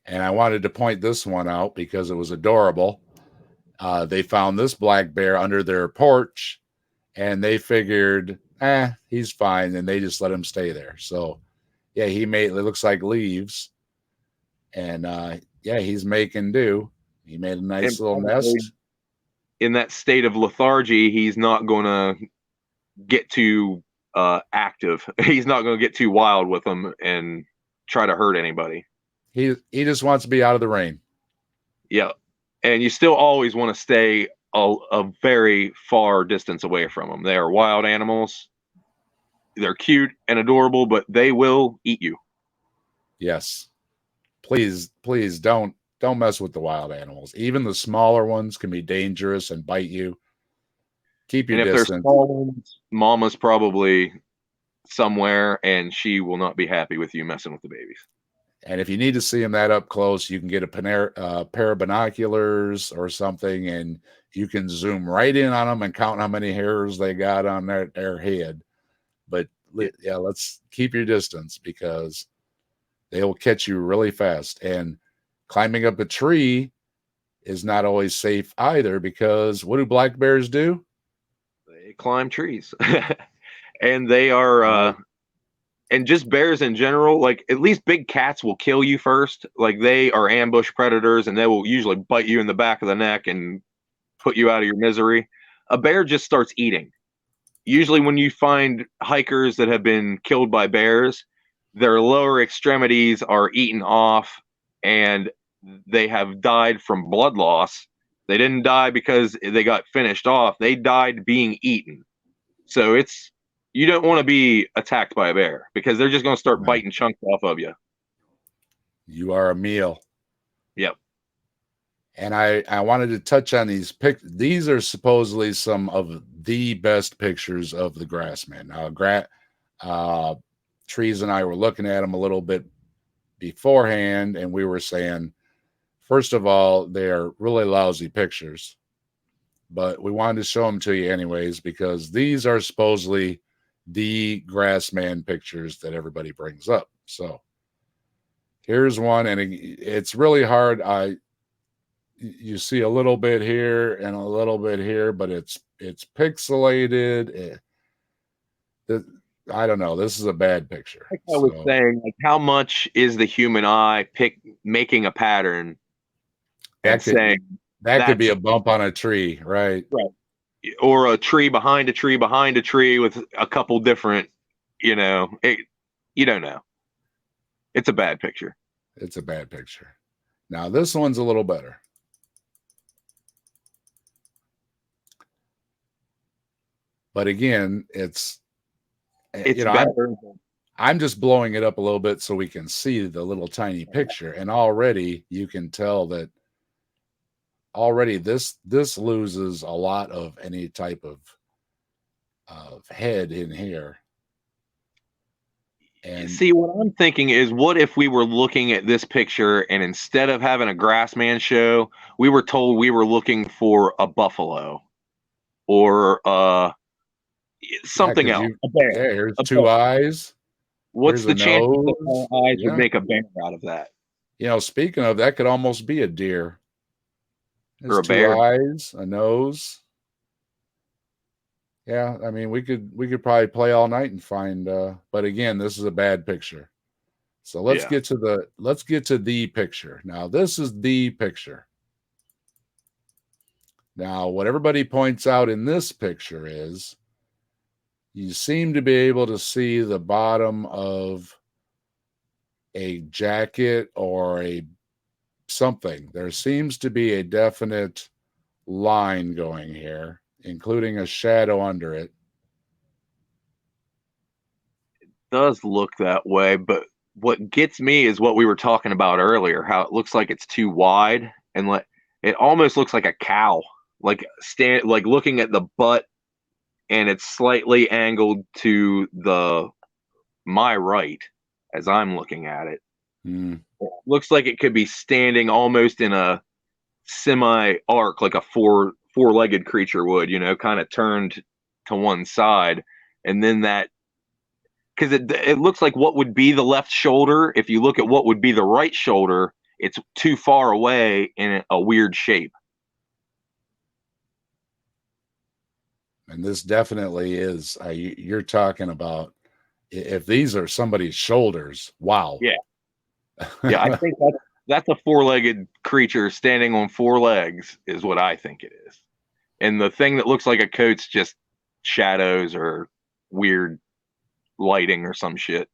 And I wanted to point this one out because it was adorable. They found this black bear under their porch, and they figured, he's fine, and they just let him stay there. So, yeah, it looks like leaves, and he's making do. He made a nice little nest. In that state of lethargy, he's not going to get too active. He's not going to get too wild with them and try to hurt anybody. He just wants to be out of the rain. Yeah, and you still always want to stay a very far distance away from them. They are wild animals. They're cute and adorable, but they will eat you. Yes. Please don't mess with the wild animals. Even the smaller ones can be dangerous and bite you. Keep your distance. If they're small ones, Mama's probably somewhere, and she will not be happy with you messing with the babies. And if you need to see them that up close, you can get a pair of binoculars or something, and you can zoom right in on them and count how many hairs they got on their head. But yeah, let's keep your distance, because they will catch you really fast. And climbing up a tree is not always safe either, because what do black bears do? They climb trees. And they are and just bears in general, like at least big cats will kill you first. Like they are ambush predators and they will usually bite you in the back of the neck and put you out of your misery. A bear just starts eating. Usually when you find hikers that have been killed by bears, their lower extremities are eaten off and they have died from blood loss. They didn't die because they got finished off. They died being eaten. So you don't want to be attacked by a bear because they're just going to start biting chunks off of you. You are a meal. Yep. And I wanted to touch on these these are supposedly some of the best pictures of the Grassman. Now, Trees and I were looking at them a little bit beforehand, and we were saying, first of all, they're really lousy pictures, but we wanted to show them to you anyways because these are supposedly the Grassman pictures that everybody brings up. So here's one, and it's really hard. You see a little bit here and a little bit here, but it's pixelated. I don't know. This is a bad picture. Like I was saying, like how much is the human eye making a pattern and saying that could be a bump on a tree, right? Right. Or a tree behind a tree behind a tree with a couple different, you don't know. It's a bad picture. It's a bad picture. Now this one's a little better. But again, it's I'm just blowing it up a little bit so we can see the little tiny picture. And already you can tell that already this loses a lot of any type of head in here. And see, what I'm thinking is, what if we were looking at this picture and instead of having a Grassman show, we were told we were looking for a buffalo or something else. A bear. Yeah, here's two eyes. What's the chance that our eyes would make a bear out of that? Speaking of, that could almost be a deer. There's or a bear. Two eyes, a nose. Yeah, I mean, we could probably play all night and find. But again, this is a bad picture. So let's get to the picture. Now, this is the picture. Now, what everybody points out in this picture is you seem to be able to see the bottom of a jacket or something. There seems to be a definite line going here, including a shadow under it. It does look that way, but what gets me is what we were talking about earlier, how it looks like it's too wide and it almost looks like a cow, like looking at the butt, and it's slightly angled to my right as I'm looking at it. It looks like it could be standing almost in a semi-arc, like a four-legged creature would, kind of turned to one side. And then because it looks like what would be the left shoulder, if you look at what would be the right shoulder, it's too far away in a weird shape. And this definitely is, you're talking about, if these are somebody's shoulders, wow. Yeah. Yeah, I think that's a four-legged creature standing on four legs is what I think it is. And the thing that looks like a coat's just shadows or weird lighting or some shit.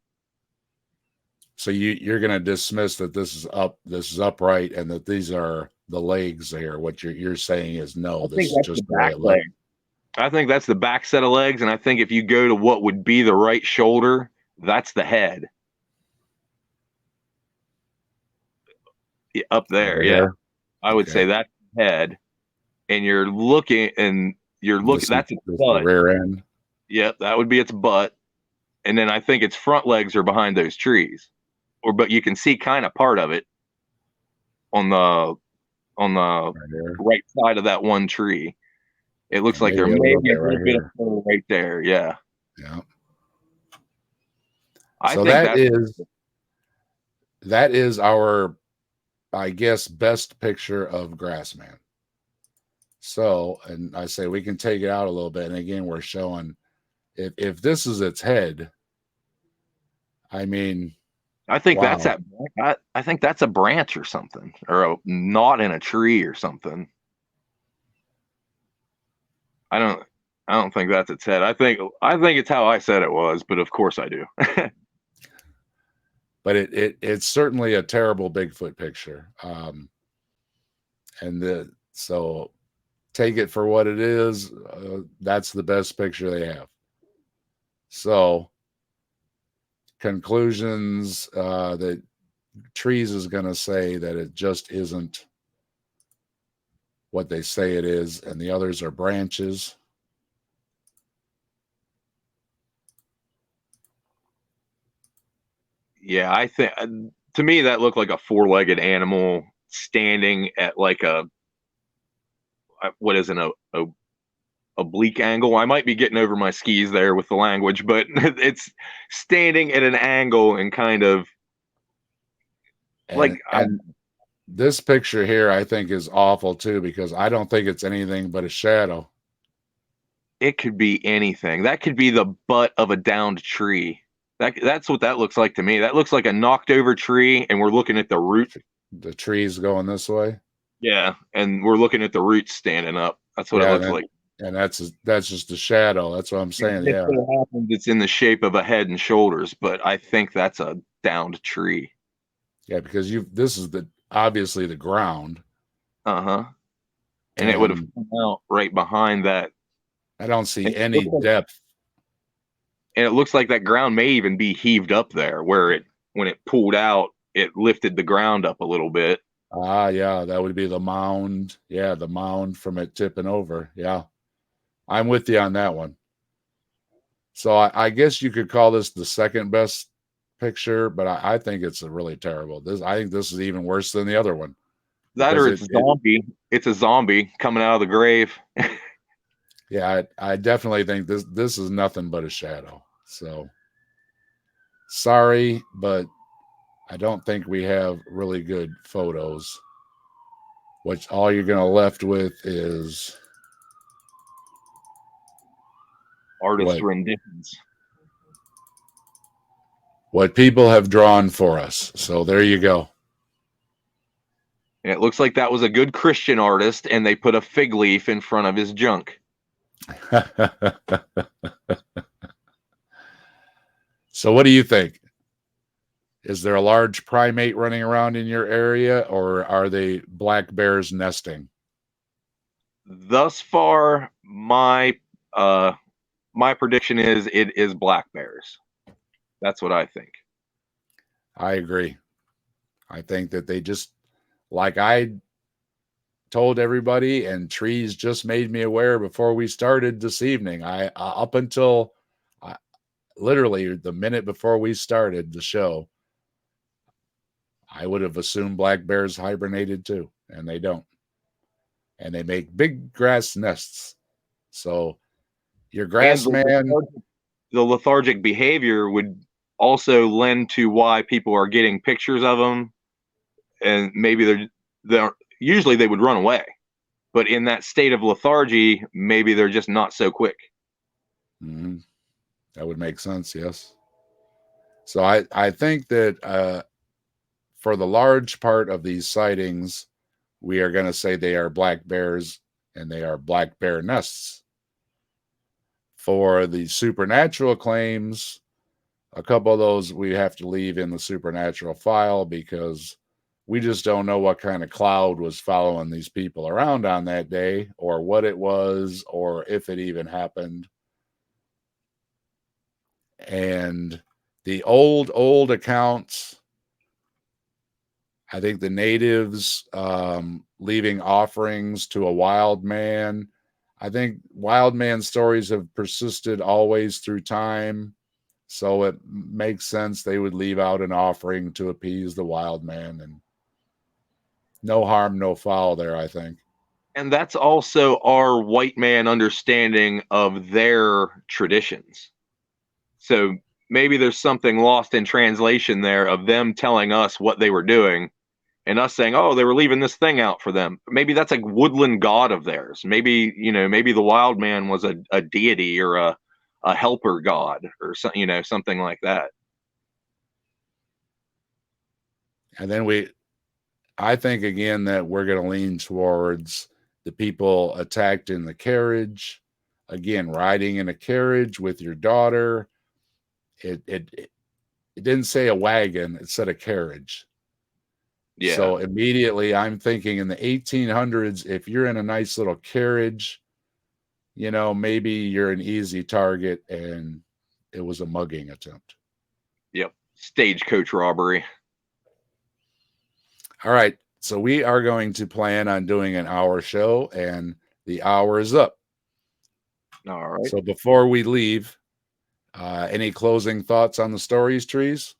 So you're going to dismiss that this is upright and that these are the legs here. What you're saying is no, this is just the right leg. I think that's the back set of legs, and I think if you go to what would be the right shoulder, that's the head. Up there, yeah. I would say that's the head. And you're looking, that's its butt. The rear end. Yep, that would be its butt. And then I think its front legs are behind those trees. But you can see kind of part of it on the right side of that one tree. It looks like there may be a little bit of fur right there. Yeah. Yeah. So that is our, I guess, best picture of Grassman. So, and I say we can take it out a little bit. And again, we're showing if this is its head, I mean, I think that's wow. that. I think that's a branch or something, or a knot in a tree or something. I don't. I don't think that's its head. I think it's how I said it was, but of course I do. But it's certainly a terrible Bigfoot picture. So take it for what it is. That's the best picture they have. So conclusions that Trees is going to say that it just isn't what they say it is, and the others are branches. Yeah, I think to me that looked like a four-legged animal standing at like a what is an oblique angle. I might be getting over my skis there with the language, but it's standing at an angle and kind of like And this picture here, I think, is awful too, because I don't think it's anything but a shadow. it could be anything. That could be the butt of a downed tree. That's what that looks like to me. That looks like a knocked over tree, and we're looking at the root. The trees going this way. Yeah, and we're looking at the roots standing up. That's what it Yeah, looks like. and that's just a shadow. That's what I'm saying. It Yeah, so happens it's in the shape of a head and shoulders, but I think that's a downed tree. yeah, because this is obviously the ground. Uh-huh. And it would have come out right behind that. I don't see any depth. And it looks like that ground may even be heaved up there, where when it pulled out, it lifted the ground up a little bit. Ah, yeah, that would be the mound. Yeah, the mound from it tipping over. Yeah, I'm with you on that one. So I guess you could call this the second best picture, but I think it's a really terrible. I think this is even worse than the other one. That or it's zombie. It's a zombie coming out of the grave. Yeah, I definitely think this is nothing but a shadow. So sorry, but I don't think we have really good photos. Which all you're gonna left with is Artist renditions. What people have drawn for us. So there you go. And it looks like that was a good Christian artist, and they put a fig leaf in front of his junk. So what do you think? Is there a large primate running around in your area, or are they black bears nesting? Thus far, my prediction is it is black bears. That's what I think. I agree. I think that they just, like I told everybody, and Trees just made me aware before we started this evening. I up until literally the minute before we started the show, I would have assumed black bears hibernated too, and they don't. And they make big grass nests. So your Grassman, the lethargic behavior would also lend to why people are getting pictures of them, and maybe they're usually they would run away, but in that state of lethargy, maybe they're just not so quick. Mm-hmm. That would make sense, yes. So I think that for the large part of these sightings, we are going to say they are black bears and they are black bear nests. For the supernatural claims, a couple of those we have to leave in the supernatural file because we just don't know what kind of cloud was following these people around on that day, or what it was, or if it even happened. And the old accounts, I think the natives leaving offerings to a wild man. I think wild man stories have persisted always through time. So it makes sense they would leave out an offering to appease the wild man, and no harm, no foul there, I think. And that's also our white man understanding of their traditions. So maybe there's something lost in translation there of them telling us what they were doing, and us saying, oh, they were leaving this thing out for them. Maybe that's a woodland god of theirs. Maybe, maybe the wild man was a deity or a helper god or something, something like that. And then I think again that we're going to lean towards the people attacked in the carriage. Again, riding in a carriage with your daughter. It didn't say a wagon, it said a carriage. Yeah. So immediately I'm thinking in the 1800s, if you're in a nice little carriage, maybe you're an easy target and it was a mugging attempt. Yep. Stagecoach robbery. All right. So we are going to plan on doing an hour show, and the hour is up. All right. So before we leave, any closing thoughts on the stories, Trees?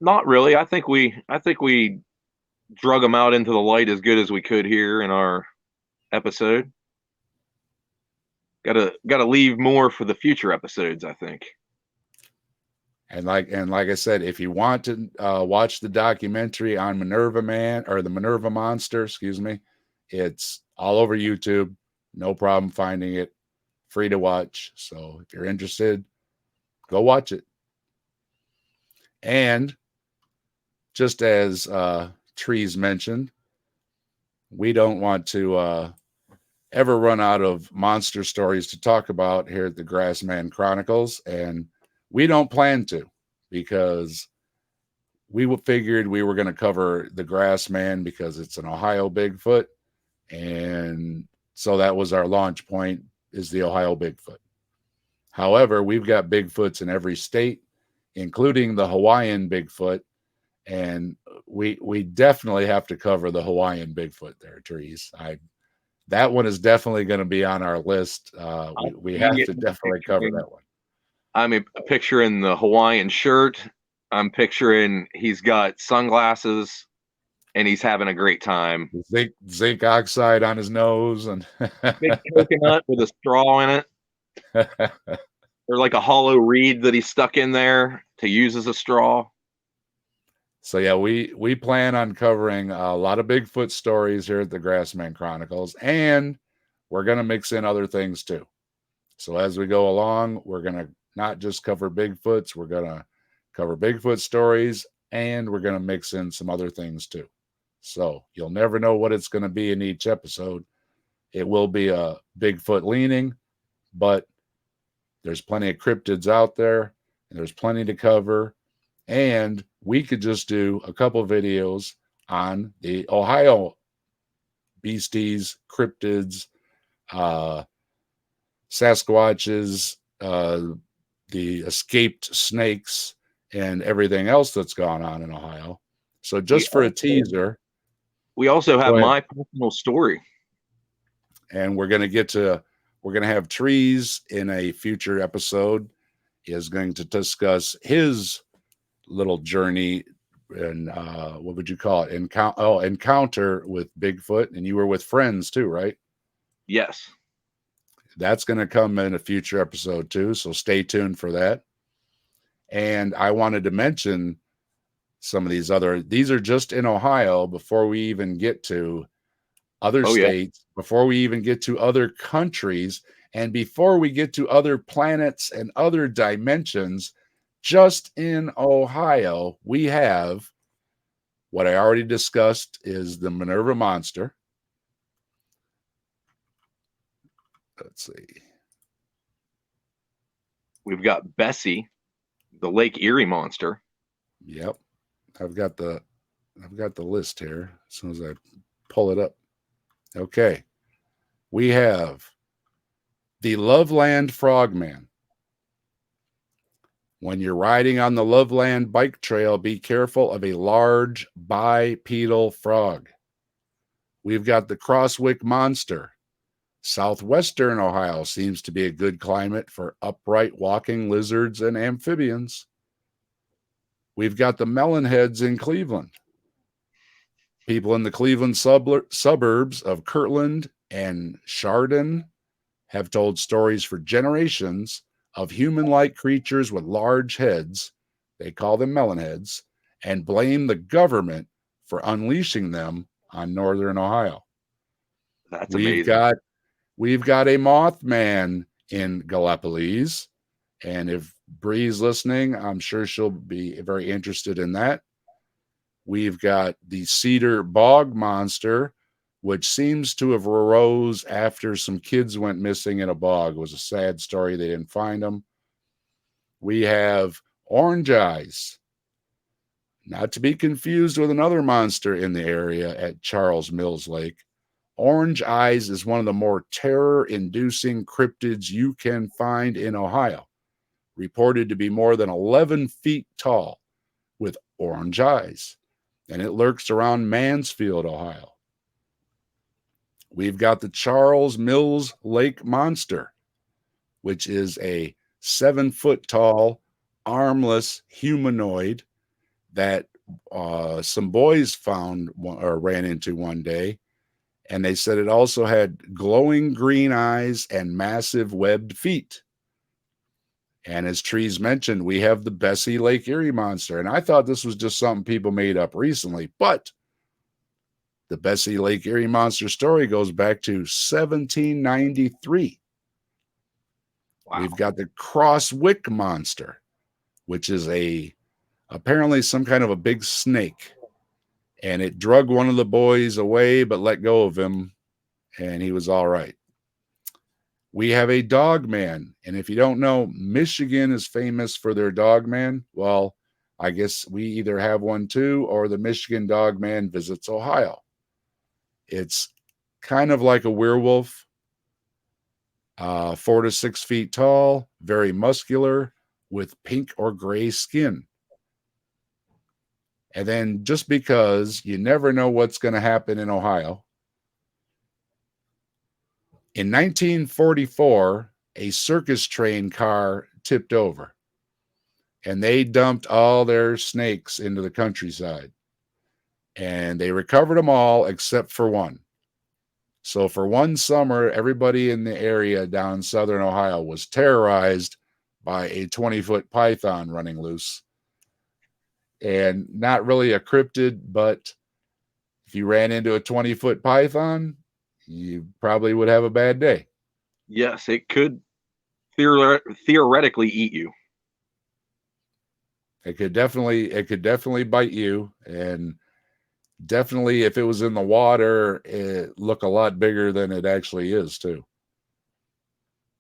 Not really. I think we drug them out into the light as good as we could here in our episode. Gotta leave more for the future episodes, I think. And like I said, if you want to watch the documentary on Minerva Man or the Minerva Monster, excuse me, it's all over YouTube. No problem finding it. Free to watch. So if you're interested, go watch it. And just as Trees mentioned, we don't want to ever run out of monster stories to talk about here at the Grassman Chronicles, and we don't plan to, because we figured we were going to cover the Grassman because it's an Ohio Bigfoot, and so that was our launch point, is the Ohio Bigfoot. However, we've got Bigfoots in every state, including the Hawaiian Bigfoot, and we definitely have to cover the Hawaiian Bigfoot there, Trees. That one is definitely going to be on our list. We have to definitely cover that one. I'm picturing the Hawaiian shirt. I'm picturing he's got sunglasses and he's having a great time. Zinc oxide on his nose and big coconut with a straw in it. Or like a hollow reed that he stuck in there to use as a straw. So yeah, we plan on covering a lot of Bigfoot stories here at the Grassman Chronicles, and we're going to mix in other things too. So as we go along, we're going to not just cover Bigfoots, we're going to cover Bigfoot stories, and we're going to mix in some other things too. So you'll never know what it's going to be in each episode. It will be a Bigfoot leaning, but there's plenty of cryptids out there, and there's plenty to cover. And we could just do a couple videos on the Ohio beasties, cryptids, Sasquatches, the escaped snakes, and everything else that's gone on in Ohio. So just for a teaser. We also have my personal story. And we're going to have Trees in a future episode is going to discuss his little journey and what would you call it? Encounter with Bigfoot. And you were with friends too, right? Yes. That's going to come in a future episode too. So stay tuned for that. And I wanted to mention some of these are just in Ohio before we even get to other states, before we even get to other countries, and before we get to other planets and other dimensions. Just in Ohio, we have what I already discussed is the Minerva Monster. Let's see. We've got Bessie, the Lake Erie Monster. Yep. I've got the list here as soon as I pull it up. Okay. We have the Loveland Frogman. When you're riding on the Loveland bike trail, be careful of a large bipedal frog. We've got the Crosswick Monster. Southwestern Ohio seems to be a good climate for upright walking lizards and amphibians. We've got the Melonheads in Cleveland. People in the Cleveland suburbs of Kirtland and Chardon have told stories for generations of human-like creatures with large heads, they call them melonheads, and blame the government for unleashing them on northern Ohio. That's We've amazing. got a Mothman in Gallipolis, and if Bree's listening, I'm sure she'll be very interested in that. We've got the Cedar Bog Monster, which seems to have arose after some kids went missing in a bog. It was a sad story. They didn't find them. We have Orange Eyes, not to be confused with another monster in the area at Charles Mills Lake. Orange Eyes is one of the more terror-inducing cryptids you can find in Ohio, reported to be more than 11 feet tall with orange eyes, and it lurks around Mansfield, Ohio. We've got the Charles Mills Lake Monster, which is a 7-foot tall, armless humanoid that some boys found or ran into one day. And they said it also had glowing green eyes and massive webbed feet. And as Trees mentioned, we have the Bessie Lake Erie Monster. And I thought this was just something people made up recently, but the Bessie Lake Erie Monster story goes back to 1793. Wow. We've got the Crosswick Monster, which is apparently some kind of a big snake. And it drug one of the boys away, but let go of him, and he was all right. We have a dog man. And if you don't know, Michigan is famous for their dog man. Well, I guess we either have one too, or the Michigan dog man visits Ohio. It's kind of like a werewolf, 4 to 6 feet tall, very muscular, with pink or gray skin. And then just because you never know what's going to happen in Ohio, in 1944, a circus train car tipped over, and they dumped all their snakes into the countryside. And they recovered them all except for one. So for one summer, everybody in the area down in southern Ohio was terrorized by a 20-foot python running loose. And not really a cryptid, but if you ran into a 20-foot python, you probably would have a bad day. Yes, it could theoretically eat you. It could definitely bite you, and definitely if it was in the water, it look a lot bigger than it actually is too.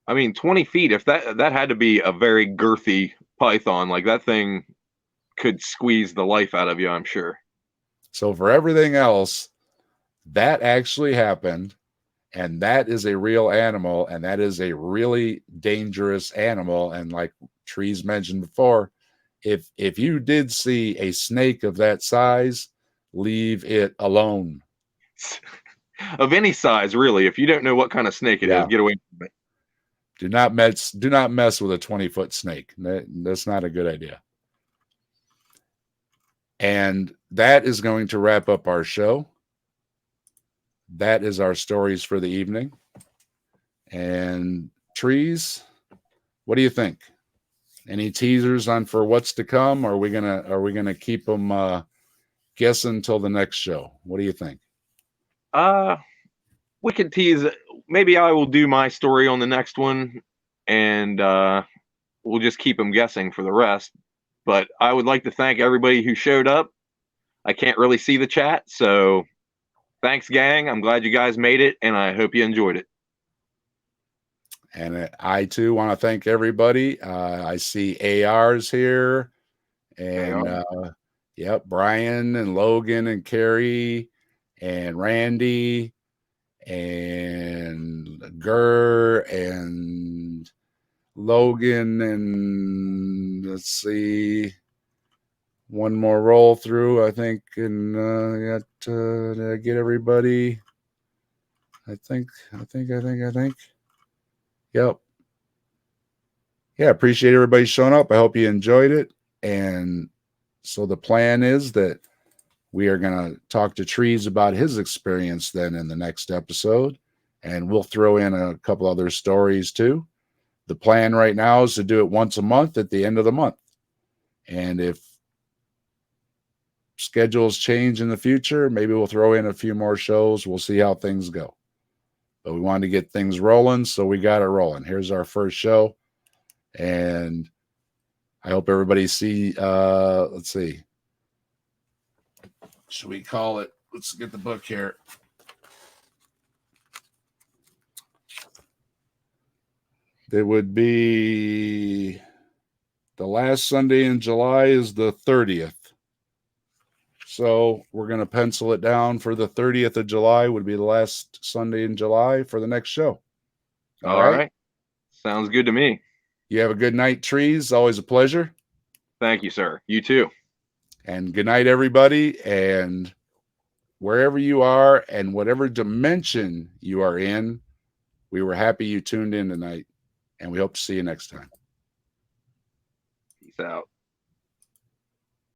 I mean, 20 feet, if that had to be a very girthy python, like that thing could squeeze the life out of you, I'm sure. So for everything else, that actually happened, and that is a real animal, and that is a really dangerous animal. And like Trees mentioned before, if you did see a snake of that size, leave it alone. Of any size, really. If you don't know what kind of snake it is, get away from it. Do not mess with a 20-foot snake. That's not a good idea. And that is going to wrap up our show. That is our stories for the evening. And Trees, what do you think? Any teasers on for what's to come? Or are we gonna keep them guessing until the next show? What do you think? We could tease. Maybe I will do my story on the next one, and we'll just keep them guessing for the rest. But I would like to thank everybody who showed up. I can't really see the chat, so thanks, gang. I'm glad you guys made it, and I hope you enjoyed it. And I too want to thank everybody. I see AR's here, and yep, Brian and Logan and Carrie and Randy and Gurr and Logan, and let's see, one more roll through, I think, and did I get everybody? I think. Yep. Yeah, appreciate everybody showing up. I hope you enjoyed it. And so the plan is that we are going to talk to Trees about his experience then in the next episode. And we'll throw in a couple other stories too. The plan right now is to do it once a month at the end of the month. And if schedules change in the future, maybe we'll throw in a few more shows. We'll see how things go. But we wanted to get things rolling, so we got it rolling. Here's our first show. And I hope everybody let's see. Should we call it? Let's get the book here. It would be the last Sunday in July is the 30th. So we're going to pencil it down for the 30th of July would be the last Sunday in July for the next show. All right. Sounds good to me. You have a good night, Trees. Always a pleasure. Thank you, sir. You too. And good night, everybody. And wherever you are and whatever dimension you are in, we were happy you tuned in tonight. And we hope to see you next time. Peace out.